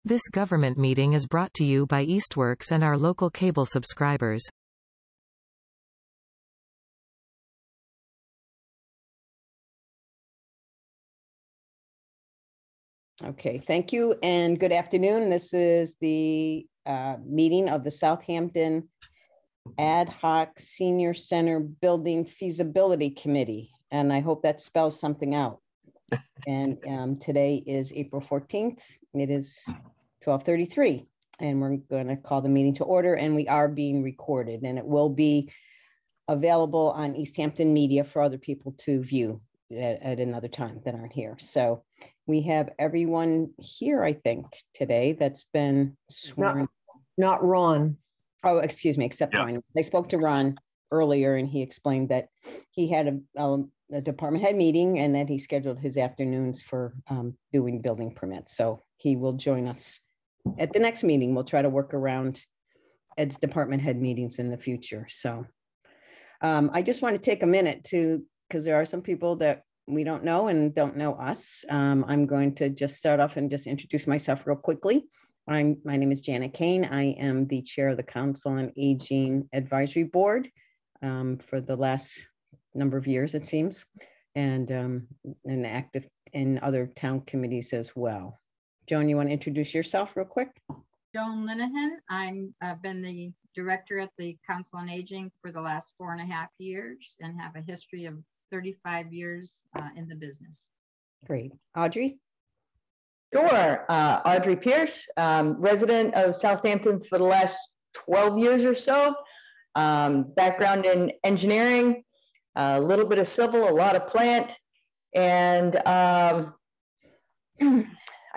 This government meeting is brought to you by Eastworks and our local cable subscribers. Okay, thank you and good afternoon. This is the meeting of the Southampton Ad Hoc Senior Center Building Feasibility Committee, and I hope that spells something out. And today is April 14th. It is 12:33, and we're going to call the meeting to order, and we are being recorded, and it will be available on Easthampton Media for other people to view at another time that aren't here. So we have everyone here, I think, today that's been sworn. Not Ron. Oh, excuse me, except Ron. I spoke to Ron earlier and he explained that he had a department head meeting and that he scheduled his afternoons for doing building permits. So he will join us at the next meeting. We'll try to work around Ed's department head meetings in the future. So I just want to take a minute because there are some people that we don't know and don't know us. I'm going to just start off and just introduce myself real quickly. My name is Janet Kane. I am the chair of the Council on Aging Advisory Board for the last number of years, it seems, and active in other town committees as well. Joan, you want to introduce yourself real quick? Joan Linehan. I've been the director at the Council on Aging for the last 4.5 years and have a history of 35 years in the business. Great. Audrey? Sure. Audrey Pierce, resident of Southampton for the last 12 years or so. Background in engineering, a little bit of civil, a lot of plant. And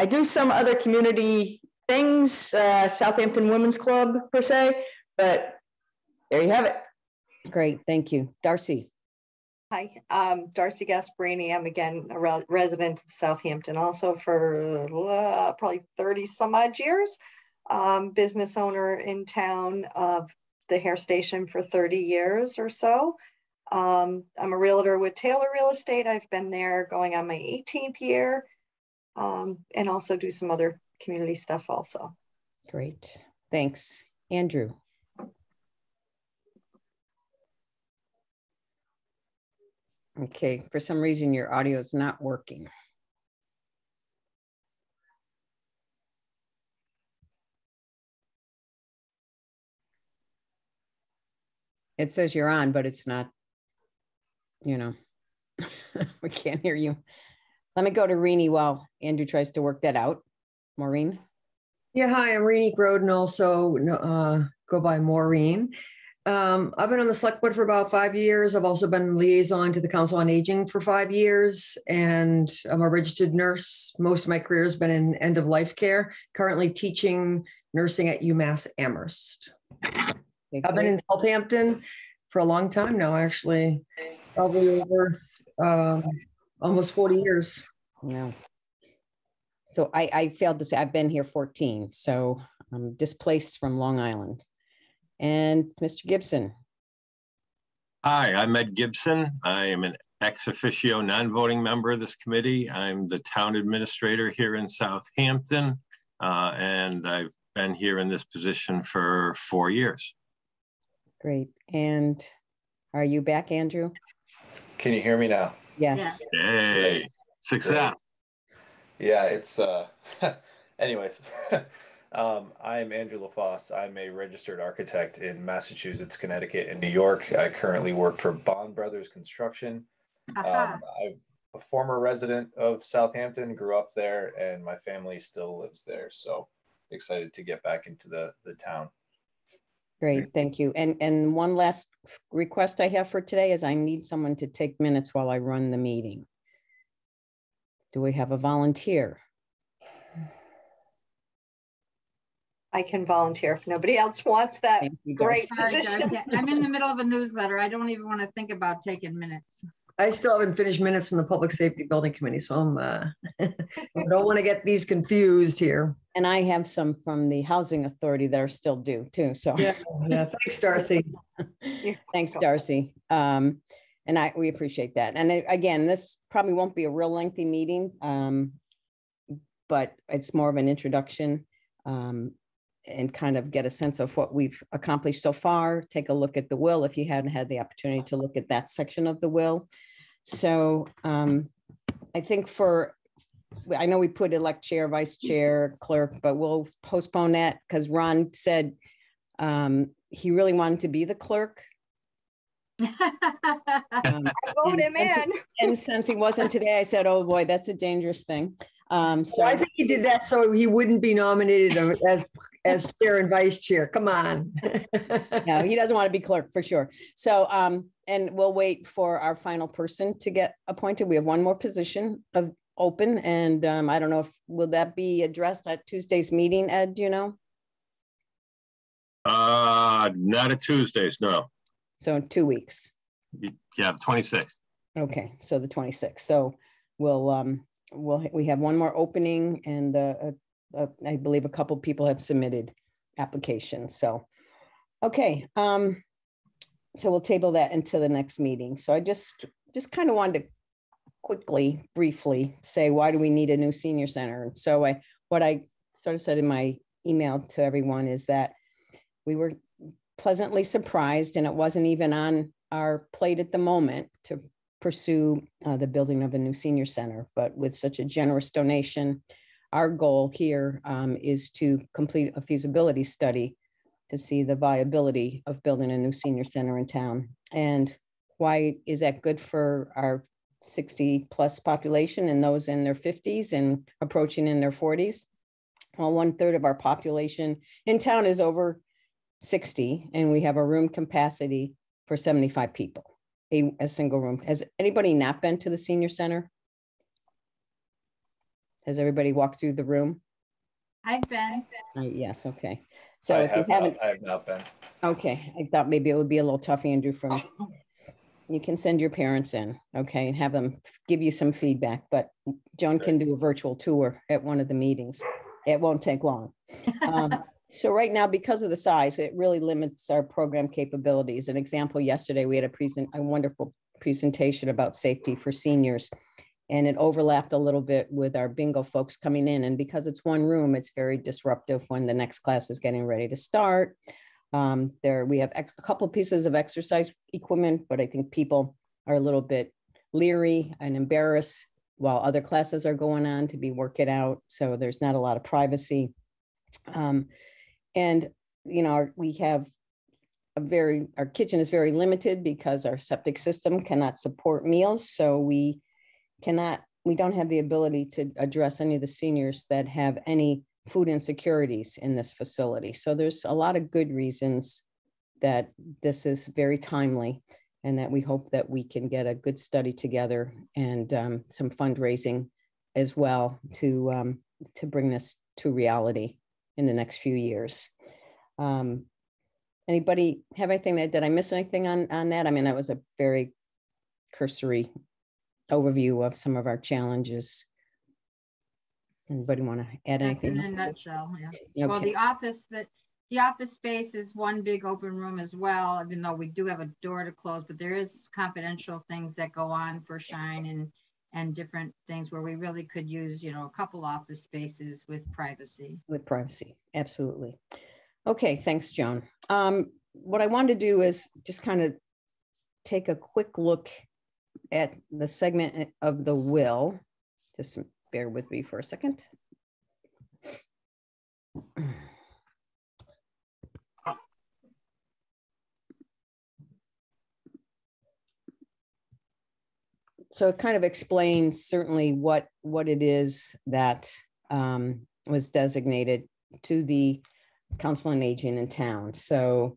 I do some other community things, Southampton Women's Club per se, but there you have it. Great, thank you. Darcy. Hi, Darcy Gasparini. I'm again a resident of Southampton also for probably 30 some odd years. Business owner in town of the hair station for 30 years or so. I'm a realtor with Taylor Real Estate. I've been there going on my 18th year and also do some other community stuff also. Great, thanks. Andrew. Okay, for some reason your audio is not working. It says you're on, but it's not, we can't hear you. Let me go to Renee while Andrew tries to work that out. Maureen? Yeah, hi, I'm Renee Groden, also go by Maureen. I've been on the select board for about 5 years. I've also been liaison to the Council on Aging for 5 years, and I'm a registered nurse. Most of my career has been in end of life care, currently teaching nursing at UMass Amherst. I've been in Southampton for a long time now, actually, probably over almost 40 years. Yeah. So I failed to say I've been here 14, so I'm displaced from Long Island. And Mr. Gibson. Hi, I'm Ed Gibson. I am an ex officio non-voting member of this committee. I'm the town administrator here in Southampton, and I've been here in this position for 4 years. Great. And are you back, Andrew? Can you hear me now? Yes. Hey, success. Great. Yeah, it's, anyways. I'm Andrew LaFosse. I'm a registered architect in Massachusetts, Connecticut, and New York. I currently work for Bond Brothers Construction. I'm a former resident of Southampton, grew up there, and my family still lives there. So excited to get back into the town. Great, thank you. And one last request I have for today is I need someone to take minutes while I run the meeting. Do we have a volunteer? I can volunteer if nobody else wants that. Great position. I'm in the middle of a newsletter. I don't even want to think about taking minutes. I still haven't finished minutes from the Public Safety Building Committee, so I don't want to get these confused here. And I have some from the Housing Authority that are still due too. So yeah. Thanks, Darcy. Thanks, Darcy. And we appreciate that. And again, this probably won't be a real lengthy meeting, but it's more of an introduction. and kind of get a sense of what we've accomplished so far. Take a look at the will if you hadn't had the opportunity to look at that section of the will. So I think I know we put elect chair, vice chair, clerk, but we'll postpone that because Ron said he really wanted to be the clerk. I vote him in. And since he wasn't today, I said, oh boy, that's a dangerous thing. So I think he did that so he wouldn't be nominated as chair and vice chair. Come on. no, he doesn't want to be clerk for sure. So, and we'll wait for our final person to get appointed. We have one more position open, and I don't know if will that be addressed at Tuesday's meeting, Ed, do you know? Not at Tuesdays, no. So in 2 weeks. Yeah, the 26th. Okay, so the 26th. So we have one more opening, and I believe a couple people have submitted applications. So, okay, so we'll table that into the next meeting. So I just kind of wanted to quickly, briefly say, why do we need a new senior center? And so what I sort of said in my email to everyone is that we were pleasantly surprised, and it wasn't even on our plate at the moment to pursue the building of a new senior center, but with such a generous donation, our goal here is to complete a feasibility study to see the viability of building a new senior center in town. And why is that good for our 60 plus population and those in their 50s and approaching in their 40s? Well, 1/3 of our population in town is over 60, and we have a room capacity for 75 people, a single room. Has anybody not been to the senior center? Has everybody walked through the room? I've been. Yes, okay. So I if you haven't, have not been. okay, I thought maybe it would be a little tough, Andrew, you can send your parents in, okay, and have them give you some feedback, but Joan can do a virtual tour at one of the meetings. It won't take long. So right now, because of the size, it really limits our program capabilities. An example, yesterday, we had a wonderful presentation about safety for seniors, and it overlapped a little bit with our bingo folks coming in. And because it's one room, it's very disruptive when the next class is getting ready to start. We have a couple pieces of exercise equipment, but I think people are a little bit leery and embarrassed while other classes are going on to be working out. So there's not a lot of privacy. And, you know, we have our kitchen is very limited because our septic system cannot support meals. So we don't have the ability to address any of the seniors that have any food insecurities in this facility. So there's a lot of good reasons that this is very timely, and that we hope that we can get a good study together and some fundraising as well to bring this to reality in the next few years. Anybody have anything did I miss anything on that? I mean, that was a very cursory overview of some of our challenges. Anybody want to add anything? In a nutshell, yeah. Okay. Well, the office space is one big open room as well, even though we do have a door to close, but there is confidential things that go on for Shine and different things where we really could use, you know, a couple office spaces with privacy. With privacy, absolutely. Okay, thanks, Joan. What I want to do is just kind of take a quick look at the segment of the will. Just bear with me for a second. So it kind of explains certainly what it is that was designated to the Council on Aging in town. So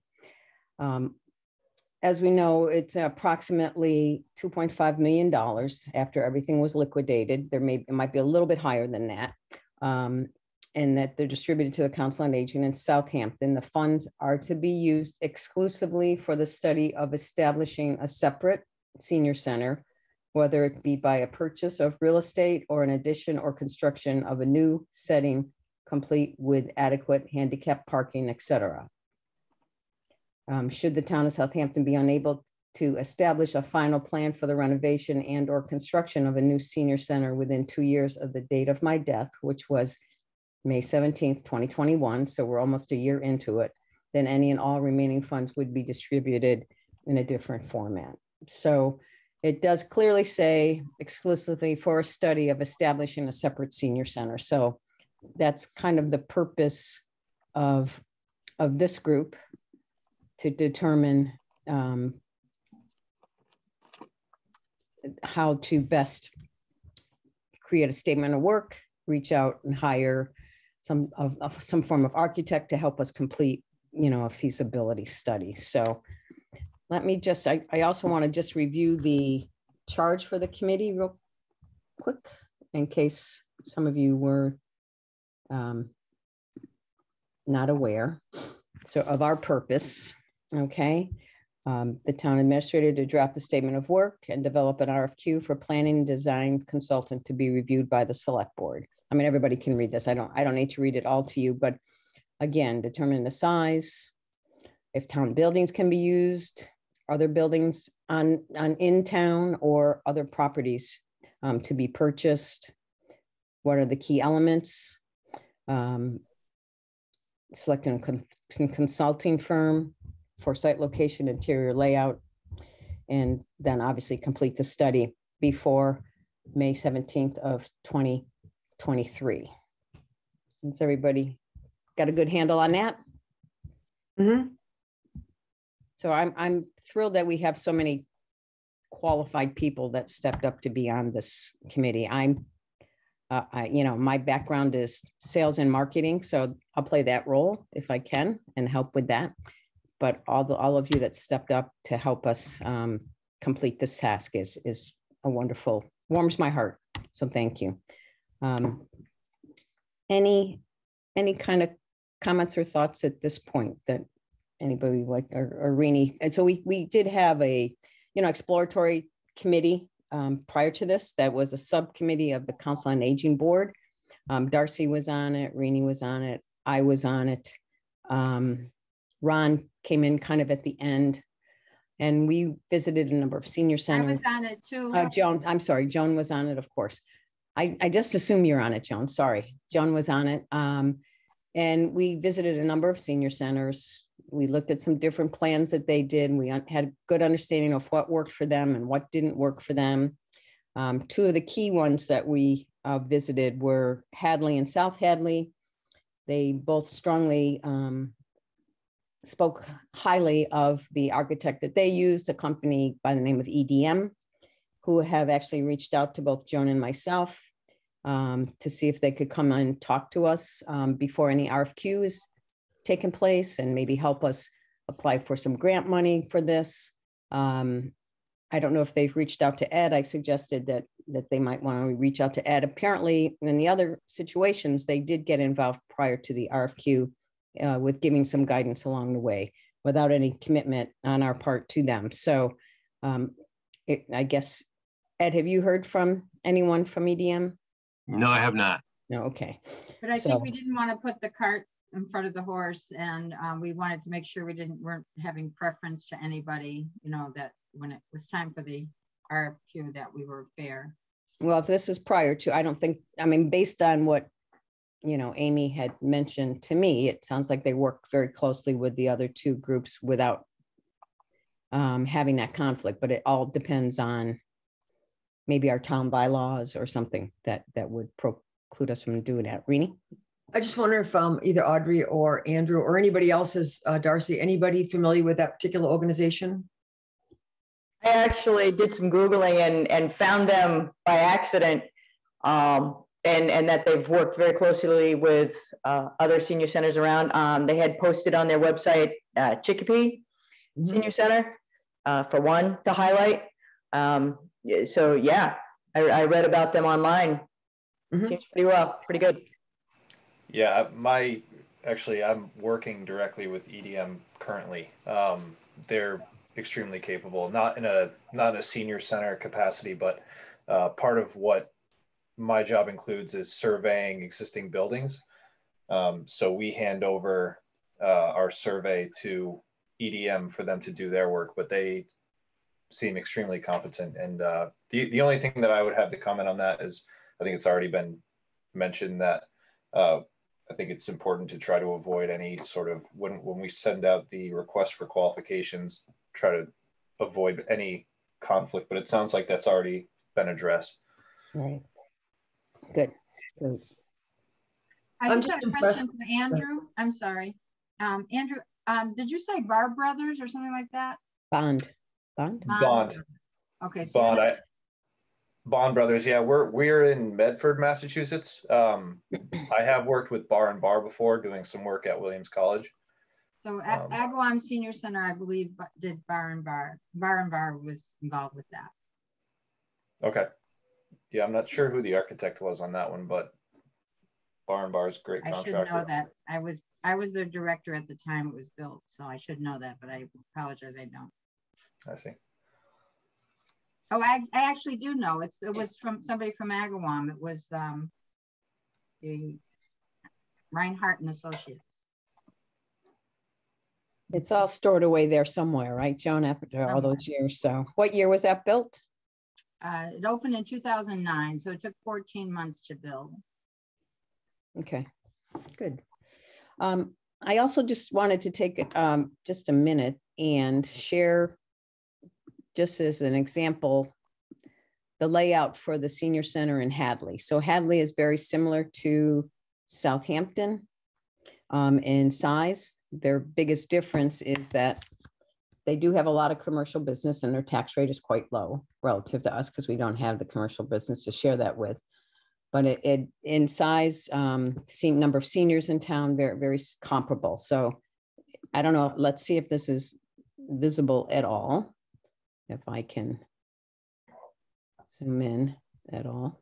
as we know, it's approximately $2.5 million after everything was liquidated. It might be a little bit higher than that. And that they're distributed to the Council on Aging in Southampton. The funds are to be used exclusively for the study of establishing a separate senior center, whether it be by a purchase of real estate or an addition or construction of a new setting, complete with adequate handicap parking, etc. Should the town of Southampton be unable to establish a final plan for the renovation and or construction of a new senior center within 2 years of the date of my death, which was May 17th, 2021, so we're almost a year into it, then any and all remaining funds would be distributed in a different format. So it does clearly say exclusively for a study of establishing a separate senior center. So that's kind of the purpose of this group, to determine how to best create a statement of work, reach out and hire some form of architect to help us complete, a feasibility study. So let me just, I also want to just review the charge for the committee real quick, in case some of you were not aware. So of our purpose, okay. The town administrator to draft the statement of work and develop an RFQ for planning and design consultant to be reviewed by the select board. I mean, everybody can read this. I don't need to read it all to you, but again, determine the size, if town buildings can be used, other buildings in town or other properties to be purchased. What are the key elements? Selecting a consulting firm for site location, interior layout, and then obviously complete the study before May 17th of 2023. Has everybody got a good handle on that? Mm-hmm. So I'm thrilled that we have so many qualified people that stepped up to be on this committee. My background is sales and marketing, so I'll play that role if I can and help with that. But all of you that stepped up to help us complete this task is a wonderful, warms my heart. So thank you. Any kind of comments or thoughts at this point that anybody like, or Rini? And so we did have a, exploratory committee prior to this. That was a subcommittee of the Council on Aging Board. Darcy was on it, Rini was on it, I was on it. Ron came in kind of at the end, and we visited a number of senior centers. I was on it too. Joan, I'm sorry, Joan was on it, of course. I just assume you're on it, Joan. Sorry, Joan was on it. And we visited a number of senior centers. We looked at some different plans that they did. And we had a good understanding of what worked for them and what didn't work for them. Two of the key ones that we visited were Hadley and South Hadley. They both strongly spoke highly of the architect that they used, a company by the name of EDM, who have actually reached out to both Joan and myself to see if they could come and talk to us before any RFQ is taking place and maybe help us apply for some grant money for this. I don't know if they've reached out to Ed. I suggested that they might want to reach out to Ed. Apparently, in the other situations, they did get involved prior to the RFQ with giving some guidance along the way without any commitment on our part to them. So I guess, Ed, have you heard from anyone from EDM? No, I have not. No, okay. But I think we didn't want to put the cart in front of the horse, and we wanted to make sure we weren't having preference to anybody, that when it was time for the RFQ that we were fair. Well, if this is prior to, I don't think, based on what, Amy had mentioned to me, it sounds like they work very closely with the other two groups without having that conflict, but it all depends on maybe our town bylaws or something that would preclude us from doing that. Rini? I just wonder if either Audrey or Andrew or anybody else is, Darcy, anybody familiar with that particular organization? I actually did some Googling and found them by accident, and that they've worked very closely with other senior centers around. They had posted on their website Chicopee Senior Center for one to highlight. So yeah, I read about them online. Seems pretty good. Yeah, I'm working directly with EDM currently. They're extremely capable, not in a senior center capacity, but part of what my job includes is surveying existing buildings. So we hand over our survey to EDM for them to do their work, but they seem extremely competent. And the only thing that I would have to comment on that is, I think it's already been mentioned that I think it's important to try to avoid any sort of, when we send out the request for qualifications, try to avoid any conflict, but it sounds like that's already been addressed. Right. Good. Good. I just had a question from Andrew. I'm sorry. Andrew, did you say Bar Brothers or something like that? Bond. Okay. So Bond Brothers. Yeah, we're in Medford, Massachusetts. I have worked with Bar and Bar before, doing some work at Williams College. So Agawam Senior Center, I believe, did Bar and Bar. Bar and Bar was involved with that. Okay. Yeah, I'm not sure who the architect was on that one, but Bar and Bar is a great contractor. I should know that. I was the director at the time it was built, so I should know that, but I apologize, I don't. I see. Oh, I actually do know. It was from somebody from Agawam. It was the Reinhardt and Associates. It's all stored away there somewhere, right, Joan, after all those years. So what year was that built? It opened in 2009, so it took 14 months to build. Okay, good. I also just wanted to take just a minute and share, just as an example, the layout for the senior center in Hadley. So Hadley is very similar to Southampton in size. Their biggest difference is that they do have a lot of commercial business and their tax rate is quite low relative to us because we don't have the commercial business to share that with. But it in size, number of seniors in town, very, very comparable. So I don't know, let's see if this is visible at all. If I can zoom in at all.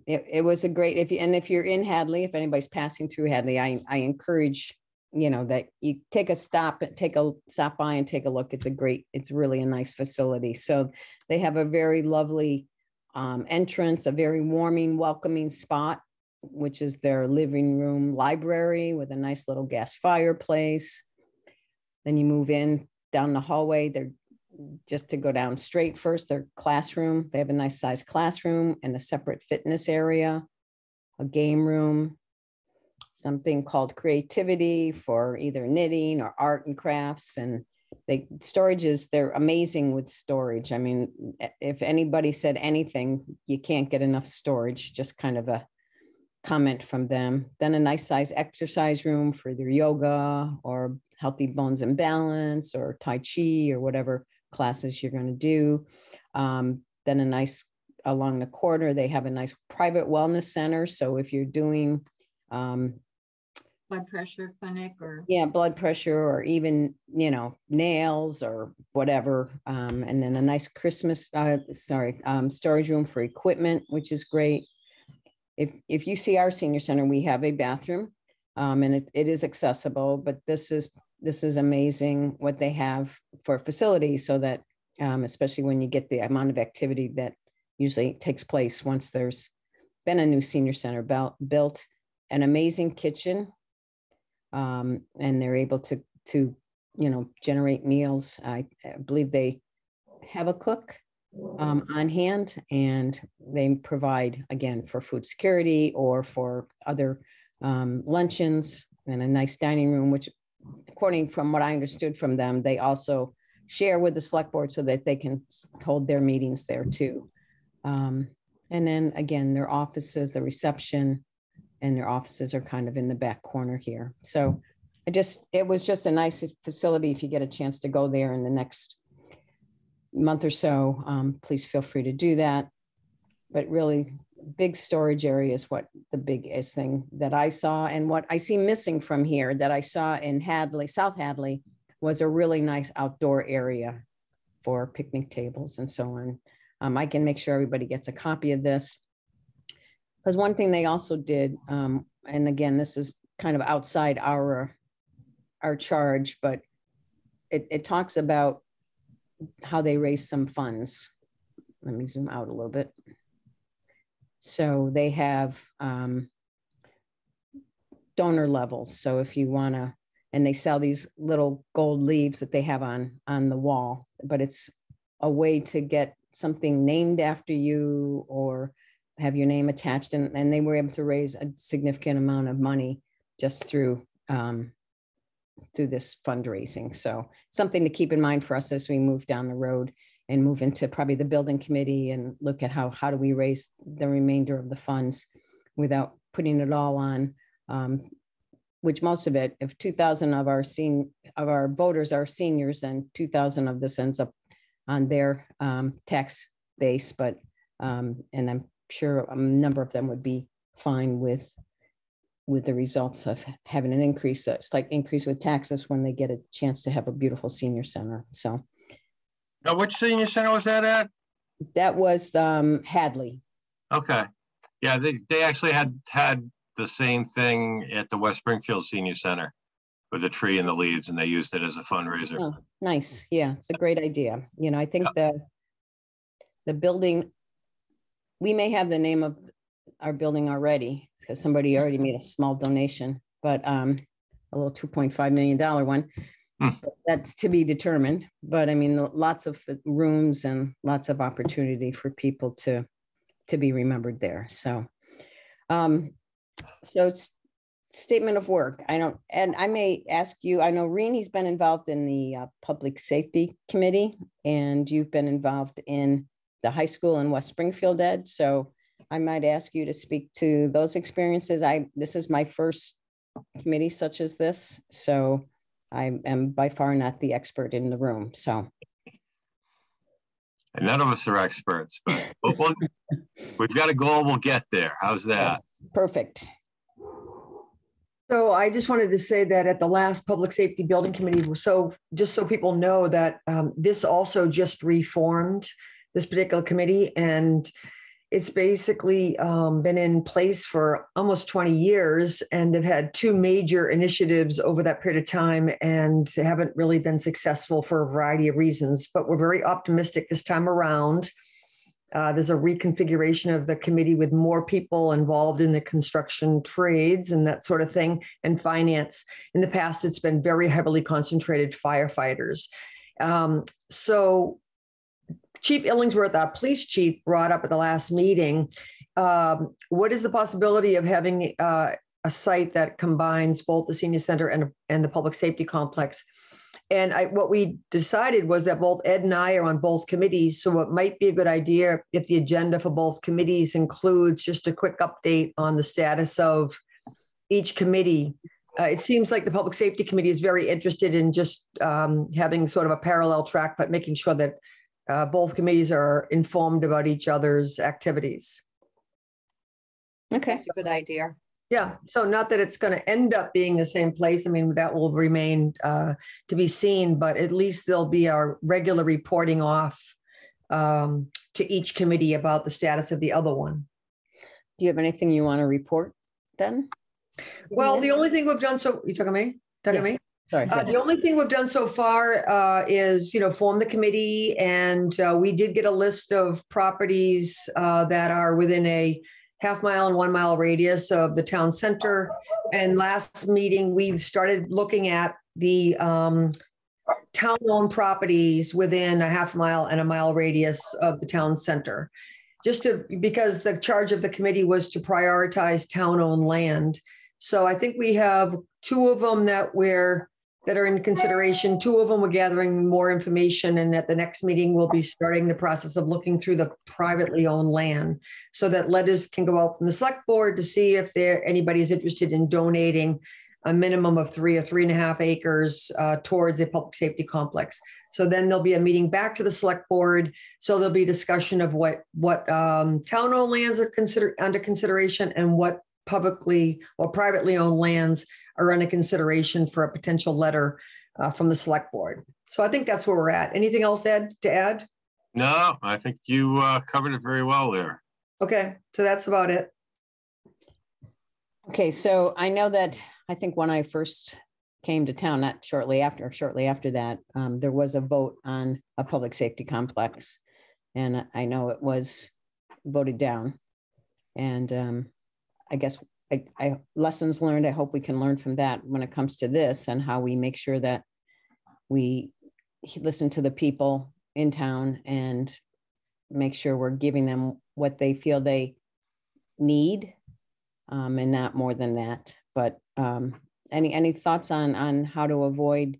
It was a great, if you're in Hadley, if anybody's passing through Hadley, I encourage, that you stop by and take a look. It's really a nice facility. So they have a very lovely entrance, a very warming, welcoming spot, which is their living room library with a nice little gas fireplace. Then you move in down the hallway. They're just to go down straight first, their classroom. They have a nice sized classroom and a separate fitness area, a game room, something called creativity for either knitting or art and crafts. And they're amazing with storage. I mean, if anybody said anything, you can't get enough storage, just kind of a comment from them. Then a nice size exercise room for either yoga or healthy bones and balance or Tai Chi or whatever classes you're going to do. Then along the corner, they have a nice private wellness center. So if you're doing blood pressure clinic blood pressure or even, nails or whatever. And then a nice storage room for equipment, which is great. If you see our senior center, we have a bathroom and it is accessible, but this is amazing what they have for facilities so that, especially when you get the amount of activity that usually takes place once there's been a new senior center built, an amazing kitchen. And they're able to generate meals. I believe they have a cook on hand, and they provide, again, for food security or for other luncheons, and a nice dining room, which, according from what I understood from them, they also share with the select board so that they can hold their meetings there too. And then again, their offices, the reception and their offices are kind of in the back corner here. So it was just a nice facility. If you get a chance to go there in the next month or so, please feel free to do that. But really, big storage area is what the biggest thing that I saw, and what I see missing from here that I saw in Hadley, South Hadley, was a really nice outdoor area for picnic tables and so on. I can make sure everybody gets a copy of this, because one thing they also did, and again, this is kind of outside our charge, but it talks about how they raise some funds. Let me zoom out a little bit. So they have donor levels. So if you want to, and they sell these little gold leaves that they have on the wall, but it's a way to get something named after you or have your name attached. And they were able to raise a significant amount of money just through this fundraising. So something to keep in mind for us as we move down the road and move into probably the building committee and look at how do we raise the remainder of the funds without putting it all on, which most of it, if 2,000 of our voters are seniors, then 2,000 of this ends up on their tax base. But and I'm sure a number of them would be fine with the results of having an increase, a slight increase with taxes when they get a chance to have a beautiful senior center. So. Now, which senior center was that at? That was Hadley. Okay. Yeah, they actually had the same thing at the West Springfield Senior Center with the tree and the leaves, and they used it as a fundraiser. Oh, nice. Yeah, it's a great idea. You know, I think the building, we may have the name of our building already because somebody already made a small donation, but a little $2.5 million one. That's to be determined. But I mean, lots of rooms and lots of opportunity for people to be remembered there. So, so it's statement of work. And I may ask you, I know Reenie's been involved in the public safety committee, and you've been involved in the high school in West Springfield, Ed. So I might ask you to speak to those experiences. This is my first committee such as this. So I am by far not the expert in the room. So. And none of us are experts, but we've got a goal. We'll get there. How's that? Yes, perfect. So I just wanted to say that at the last Public Safety Building Committee, just so people know that this also just reformed, this particular committee, and it's basically been in place for almost 20 years, and they've had two major initiatives over that period of time and haven't really been successful for a variety of reasons, but we're very optimistic this time around. There's a reconfiguration of the committee with more people involved in the construction trades and that sort of thing, and finance. In the past, it's been very heavily concentrated firefighters. So Chief Illingsworth, our police chief, brought up at the last meeting, what is the possibility of having a site that combines both the senior center and the public safety complex? And what we decided was that both Ed and I are on both committees, so it might be a good idea if the agenda for both committees includes just a quick update on the status of each committee. It seems like the Public Safety Committee is very interested in just having sort of a parallel track, but making sure that both committees are informed about each other's activities. Okay. That's a good idea. Yeah, so not that it's going to end up being the same place. I mean, that will remain to be seen, but at least there'll be our regular reporting off to each committee about the status of the other one. Do you have anything you want to report then? Well, the only thing we've done, you talking to me? Talking to me? Sorry. The only thing we've done so far is, form the committee, and we did get a list of properties that are within a half-mile and 1 mile radius of the town center. And last meeting, we started looking at the town-owned properties within a half-mile and 1 mile radius of the town center, because the charge of the committee was to prioritize town-owned land. So I think we have 2 of them that are in consideration. 2 of them we're gathering more information, and at the next meeting, we'll be starting the process of looking through the privately owned land so that letters can go out from the select board to see if anybody is interested in donating a minimum of 3 or 3.5 acres towards a public safety complex. So then there'll be a meeting back to the select board. So there'll be discussion of what town-owned lands are under consideration and what publicly or privately owned lands are under consideration for a potential letter from the select board. So I think that's where we're at. Anything else, Ed, to add? No, I think you covered it very well there. Okay, so that's about it. Okay, so I know that I think when I first came to town, not shortly after that, there was a vote on a public safety complex, and I know it was voted down. And I guess I lessons learned, I hope we can learn from that when it comes to this and how we make sure that we listen to the people in town and make sure we're giving them what they feel they need, and not more than that. But any thoughts on how to avoid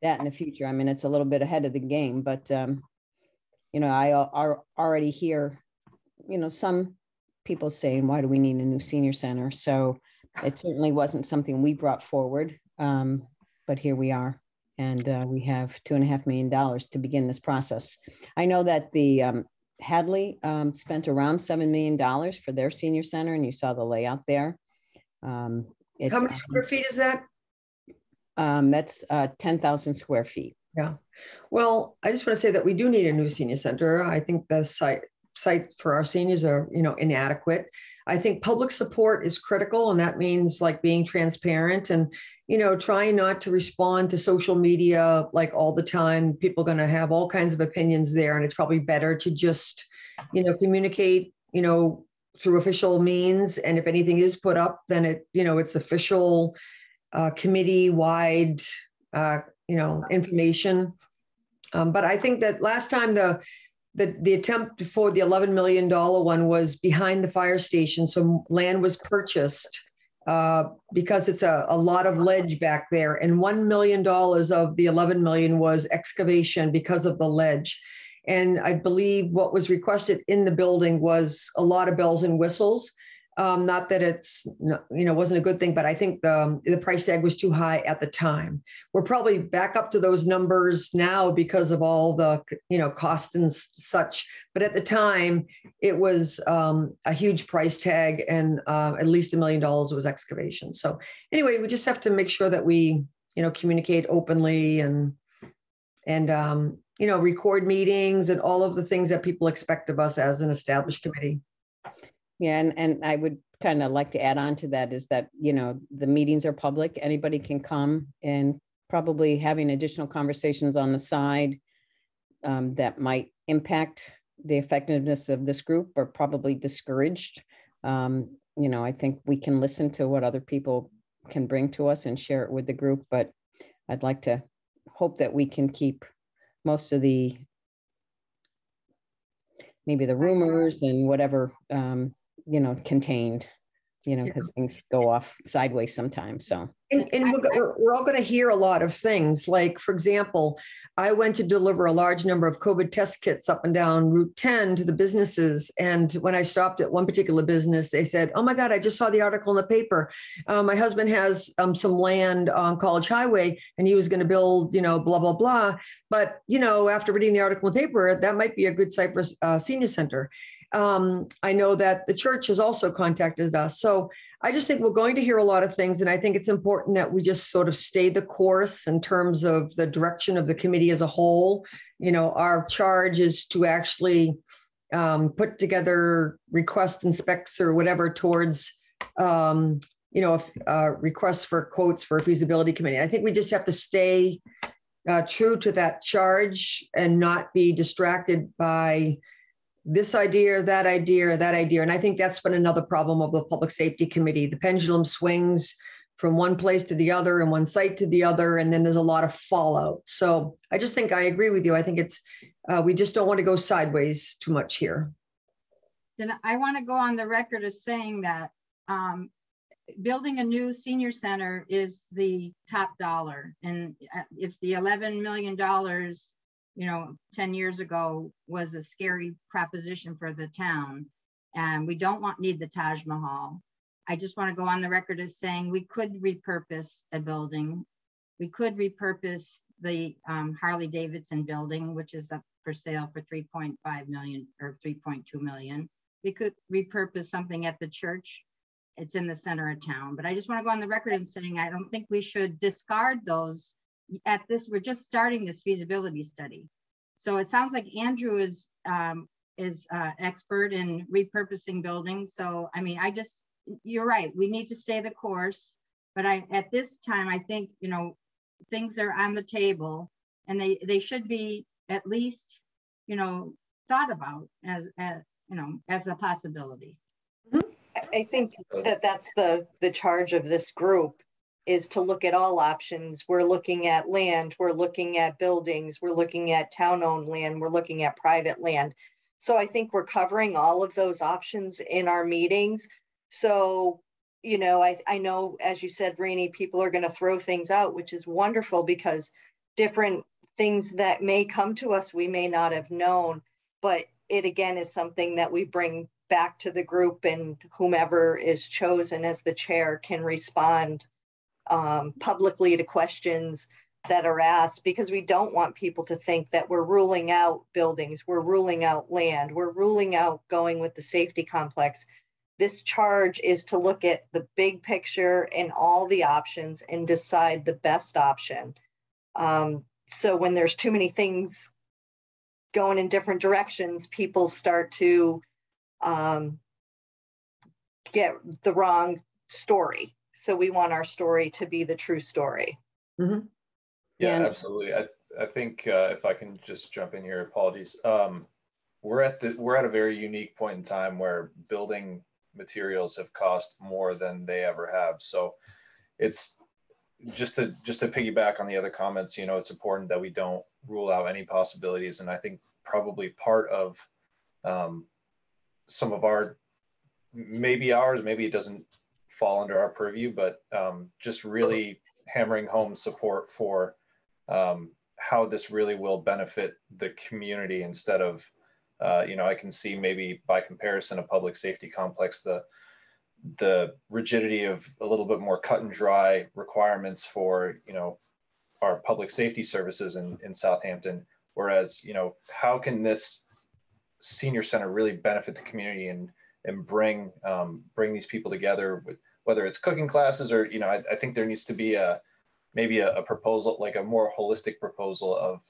that in the future? I mean, it's a little bit ahead of the game, but you know, I already hear, you know, some people saying, why do we need a new senior center? So it certainly wasn't something we brought forward, but here we are. And we have $2.5 million to begin this process. I know that the Hadley spent around $7 million for their senior center, and you saw the layout there. How many square feet is that? That's 10,000 square feet. Yeah. Well, I just want to say that we do need a new senior center. I think the site for our seniors are, you know, inadequate. I think public support is critical, and that means like being transparent and, you know, trying not to respond to social media like all the time. People are going to have all kinds of opinions there, and it's probably better to just, you know, communicate, you know, through official means. And if anything is put up, then it, you know, it's official committee-wide, you know, information. But I think that last time the attempt for the $11 million one was behind the fire station. So land was purchased because it's a lot of ledge back there. And $1 million of the 11 million was excavation because of the ledge. And I believe what was requested in the building was a lot of bells and whistles. Not that it's, you know, wasn't a good thing, but I think the price tag was too high at the time. We're probably back up to those numbers now because of all the, you know, cost and such. But at the time, it was a huge price tag, and at least $1 million was excavation. So anyway, we just have to make sure that we, you know, communicate openly and you know, record meetings and all of the things that people expect of us as an established committee. Yeah, and I would kind of like to add on to that is that, you know, the meetings are public. Anybody can come, and probably having additional conversations on the side that might impact the effectiveness of this group are probably discouraged. You know, I think we can listen to what other people can bring to us and share it with the group, but I'd like to hope that we can keep most of the, maybe the rumors and whatever, you know, contained, you know, because things go off sideways sometimes. So, and we're all going to hear a lot of things. Like, for example, I went to deliver a large number of COVID test kits up and down Route 10 to the businesses. And when I stopped at one particular business, they said, "Oh my God, I just saw the article in the paper. My husband has some land on College Highway, and he was going to build, you know, blah, blah, blah. But, you know, after reading the article in the paper, that might be a good site for a senior center." I know that the church has also contacted us. So I just think we're going to hear a lot of things. And I think it's important that we just sort of stay the course in terms of the direction of the committee as a whole. You know, our charge is to actually put together requests and specs or whatever towards, you know, requests for quotes for a feasibility committee. I think we just have to stay true to that charge and not be distracted by this idea, that idea, that idea. And I think that's been another problem of the Public Safety Committee. The pendulum swings from one place to the other and one site to the other, and then there's a lot of fallout. So I just think I agree with you. I think it's, we just don't want to go sideways too much here. Then I want to go on the record as saying that building a new senior center is the top dollar. And if the $11 million, you know, 10 years ago was a scary proposition for the town, and we don't need the Taj Mahal. I just want to go on the record as saying we could repurpose a building. We could repurpose the Harley Davidson building, which is up for sale for 3.5 million or 3.2 million. We could repurpose something at the church. It's in the center of town. But I just want to go on the record and saying I don't think we should discard those. At this, we're just starting this feasibility study. So it sounds like Andrew is expert in repurposing buildings. So, I mean, you're right. We need to stay the course, but at this time, I think, you know, things are on the table, and they should be at least, you know, thought about as you know, as a possibility. I think that's the charge of this group, is to look at all options. We're looking at land, we're looking at buildings, we're looking at town-owned land, we're looking at private land. So I think we're covering all of those options in our meetings. So, you know, I know, as you said, Rainey, people are going to throw things out, which is wonderful because different things that may come to us, we may not have known, but it again is something that we bring back to the group, and whomever is chosen as the chair can respond publicly to questions that are asked, because we don't want people to think that we're ruling out buildings, we're ruling out land, we're ruling out going with the safety complex. This charge is to look at the big picture and all the options and decide the best option. So when there's too many things going in different directions, people start to get the wrong story. So we want our story to be the true story. Mm-hmm. Yeah, absolutely. I think if I can just jump in here, apologies. We're at a very unique point in time where building materials have cost more than they ever have. So it's just to piggyback on the other comments, you know, it's important that we don't rule out any possibilities. And I think probably part of some of our, maybe it doesn't fall under our purview, but just really hammering home support for how this really will benefit the community instead of, you know, I can see maybe by comparison a public safety complex, the rigidity of a little bit more cut and dry requirements for, you know, our public safety services in Southampton. Whereas, you know, how can this senior center really benefit the community and bring these people together with, whether it's cooking classes or, you know, I think there needs to be maybe a proposal, like a more holistic proposal of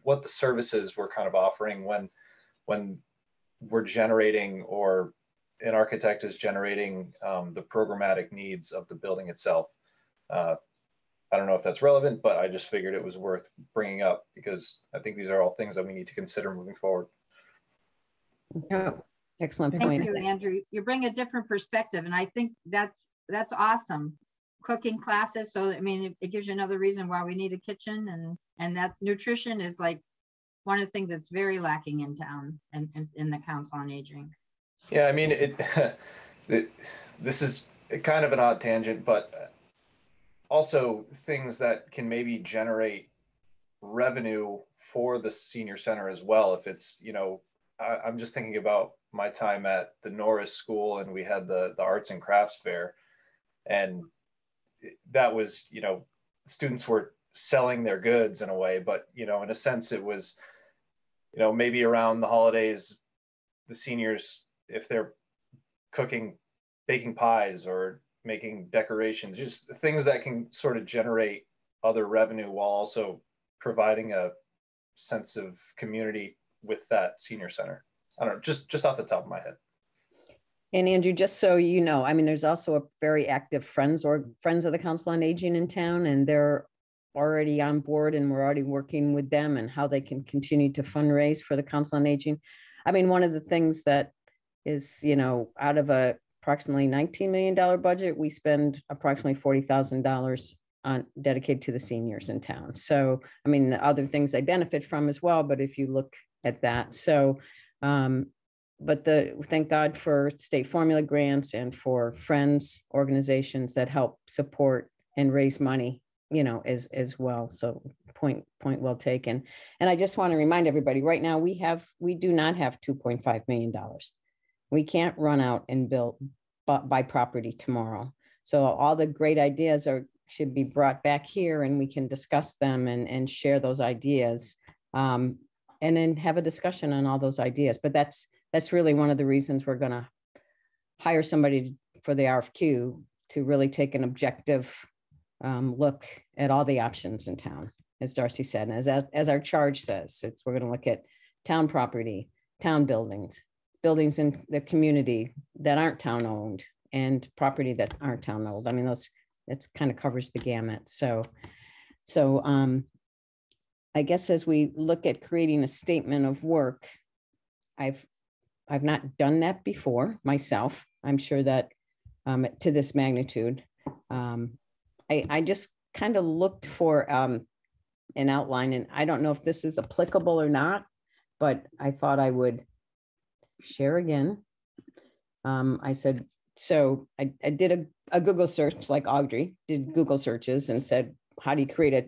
what the services we're kind of offering when we're generating, or an architect is generating the programmatic needs of the building itself. I don't know if that's relevant, but I just figured it was worth bringing up because I think these are all things that we need to consider moving forward. Yeah, excellent point. Thank you, Andrew. You bring a different perspective, and I think that's awesome. Cooking classes, so I mean, it gives you another reason why we need a kitchen, and that nutrition is like one of the things that's very lacking in town and in the Council on Aging. Yeah, I mean, this is kind of an odd tangent, but also things that can maybe generate revenue for the senior center as well. If it's, you know, I'm just thinking about my time at the Norris School, and we had the arts and crafts fair, and that was, you know, students were selling their goods in a way, but, you know, in a sense it was, you know, maybe around the holidays, the seniors, if they're baking pies or making decorations, just things that can sort of generate other revenue while also providing a sense of community with that senior center. I don't know, just off the top of my head. And Andrew, just so you know, I mean, there's also a very active Friends of the Council on Aging in town, and they're already on board, and we're already working with them and how they can continue to fundraise for the Council on Aging. I mean, one of the things that is, you know, out of a approximately $19 million budget, we spend approximately $40,000 on dedicated to the seniors in town. So, I mean, the other things they benefit from as well, but if you look at that, so, but thank God for state formula grants and for Friends organizations that help support and raise money, you know, as well. So point well taken. And I just want to remind everybody right now, we do not have $2.5 million. We can't run out and buy property tomorrow. So all the great ideas should be brought back here, and we can discuss them and share those ideas, and then have a discussion on all those ideas. But that's really one of the reasons we're going to hire somebody for the RFQ to really take an objective look at all the options in town, as Darcy said, and as our charge says, we're going to look at town property, town buildings in the community that aren't town owned, and property that aren't town owned. I mean, it kind of covers the gamut. So I guess as we look at creating a statement of work, I've not done that before myself. I'm sure that to this magnitude, I just kind of looked for an outline, and I don't know if this is applicable or not, but I thought I would share again. I said, so I did a Google search, like Audrey did Google searches, and said, how do you create a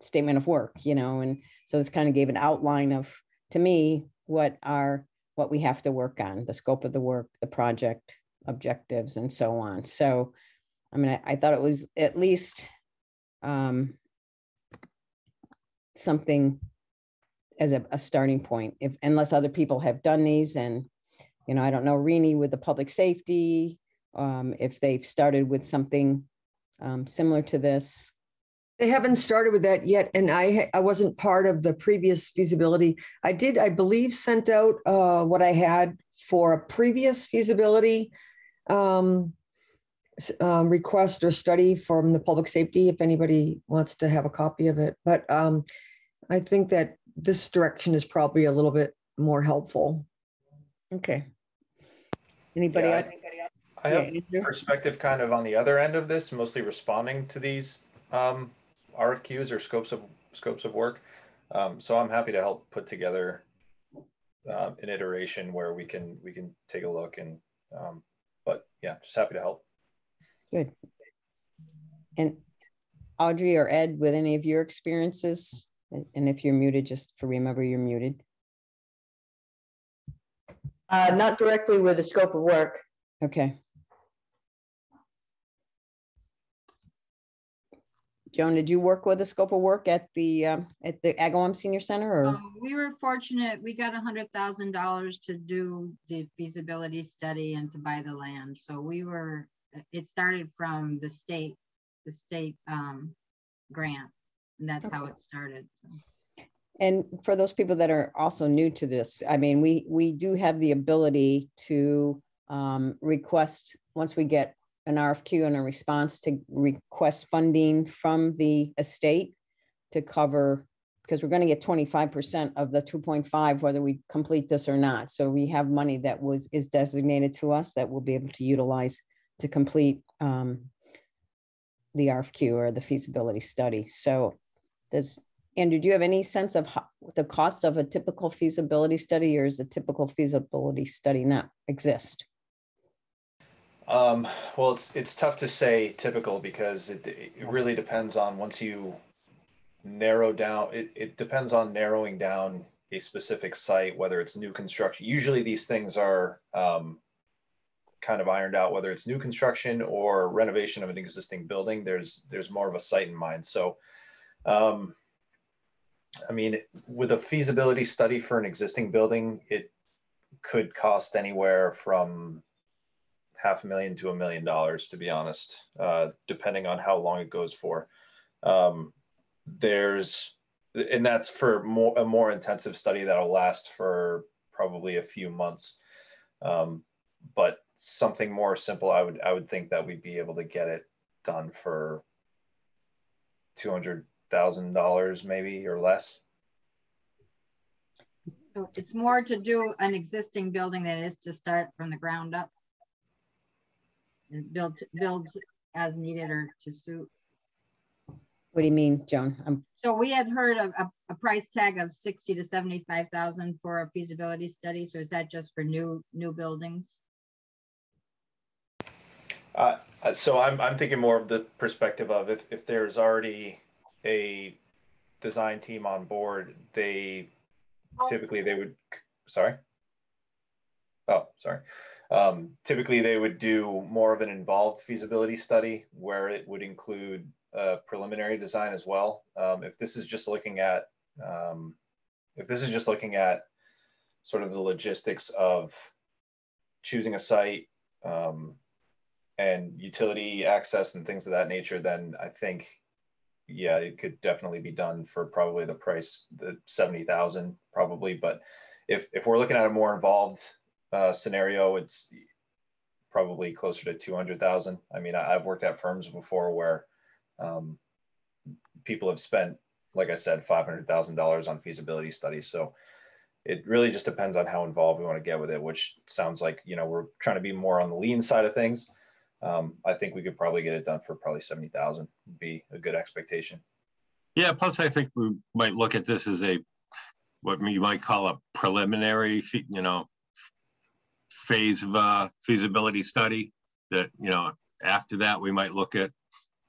statement of work, you know? And so this kind of gave an outline of, to me, what we have to work on, the scope of the work, the project objectives, and so on. So, I mean, I thought it was at least something as a starting point, unless other people have done these. And, you know, I don't know, Rini, with the public safety, if they've started with something similar to this. They haven't started with that yet, and I wasn't part of the previous feasibility. I did, I believe, sent out what I had for a previous feasibility request or study from the public safety, if anybody wants to have a copy of it. But I think that this direction is probably a little bit more helpful. Okay. Anybody else? I have perspective kind of on the other end of this, mostly responding to these RFQs or scopes of work. So I'm happy to help put together an iteration where we can take a look, and but yeah, just happy to help. Good. And Audrey or Ed, with any of your experiences, and if you're muted, just for remember you're muted. Not directly with the scope of work. Okay. Joan, did you work with the scope of work at the Agawam Senior Center? Or? We were fortunate. We got $100,000 to do the feasibility study and to buy the land. So we were. It started from the state grant, and that's how it started. So. And for those people that are also new to this, I mean, we do have the ability to request, once we get an RFQ and a response, to request funding from the estate to cover, because we're going to get 25% of the 2.5, whether we complete this or not. So we have money that is designated to us that we'll be able to utilize to complete the RFQ or the feasibility study. So Andrew, do you have any sense of the cost of a typical feasibility study, or is a typical feasibility study not exist? Well, it's tough to say typical, because it really depends on, once you narrow down, it depends on narrowing down a specific site, whether it's new construction. Usually these things are kind of ironed out, whether it's new construction or renovation of an existing building. There's more of a site in mind. So, I mean, with a feasibility study for an existing building, it could cost anywhere from $500,000 to $1 million, to be honest, depending on how long it goes for. And that's for a more intensive study that'll last for probably a few months. But something more simple, I would think that we'd be able to get it done for $200,000 maybe, or less. So it's more to do an existing building than it is to start from the ground up and build as needed or to suit. What do you mean, Joan? So we had heard of a price tag of $60,000 to $75,000 for a feasibility study. So is that just for new buildings? So I'm thinking more of the perspective of if there's already a design team on board, typically they would, typically they would do more of an involved feasibility study where it would include preliminary design as well. If this is just looking at sort of the logistics of choosing a site and utility access and things of that nature, then I think, yeah, it could definitely be done for probably the price, the $70,000 probably. But if we're looking at a more involved scenario, it's probably closer to $200,000. I mean, I've worked at firms before where people have spent, like I said, $500,000 on feasibility studies. So it really just depends on how involved we want to get with it, which sounds like, you know, we're trying to be more on the lean side of things. I think we could probably get it done for probably $70,000 would be a good expectation. Yeah, plus I think we might look at this as what you might call a preliminary, phase of feasibility study that, you know, after that, we might look at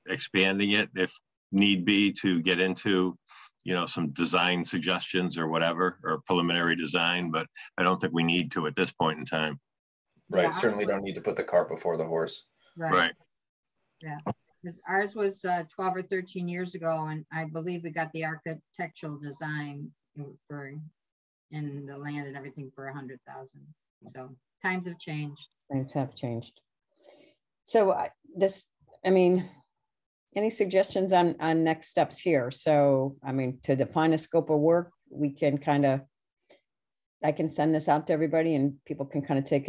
expanding it if need be to get into, you know, some design suggestions or whatever, or preliminary design, but I don't think we need to at this point in time. Right. Yeah, Certainly don't need to put the cart before the horse. Right. Yeah. Because ours was 12 or 13 years ago, and I believe we got the architectural design for in the land and everything for 100,000. So times have changed. Times have changed. So I mean, any suggestions on next steps here? So, I mean, to define a scope of work, we can kind of, I can send this out to everybody and people can kind of take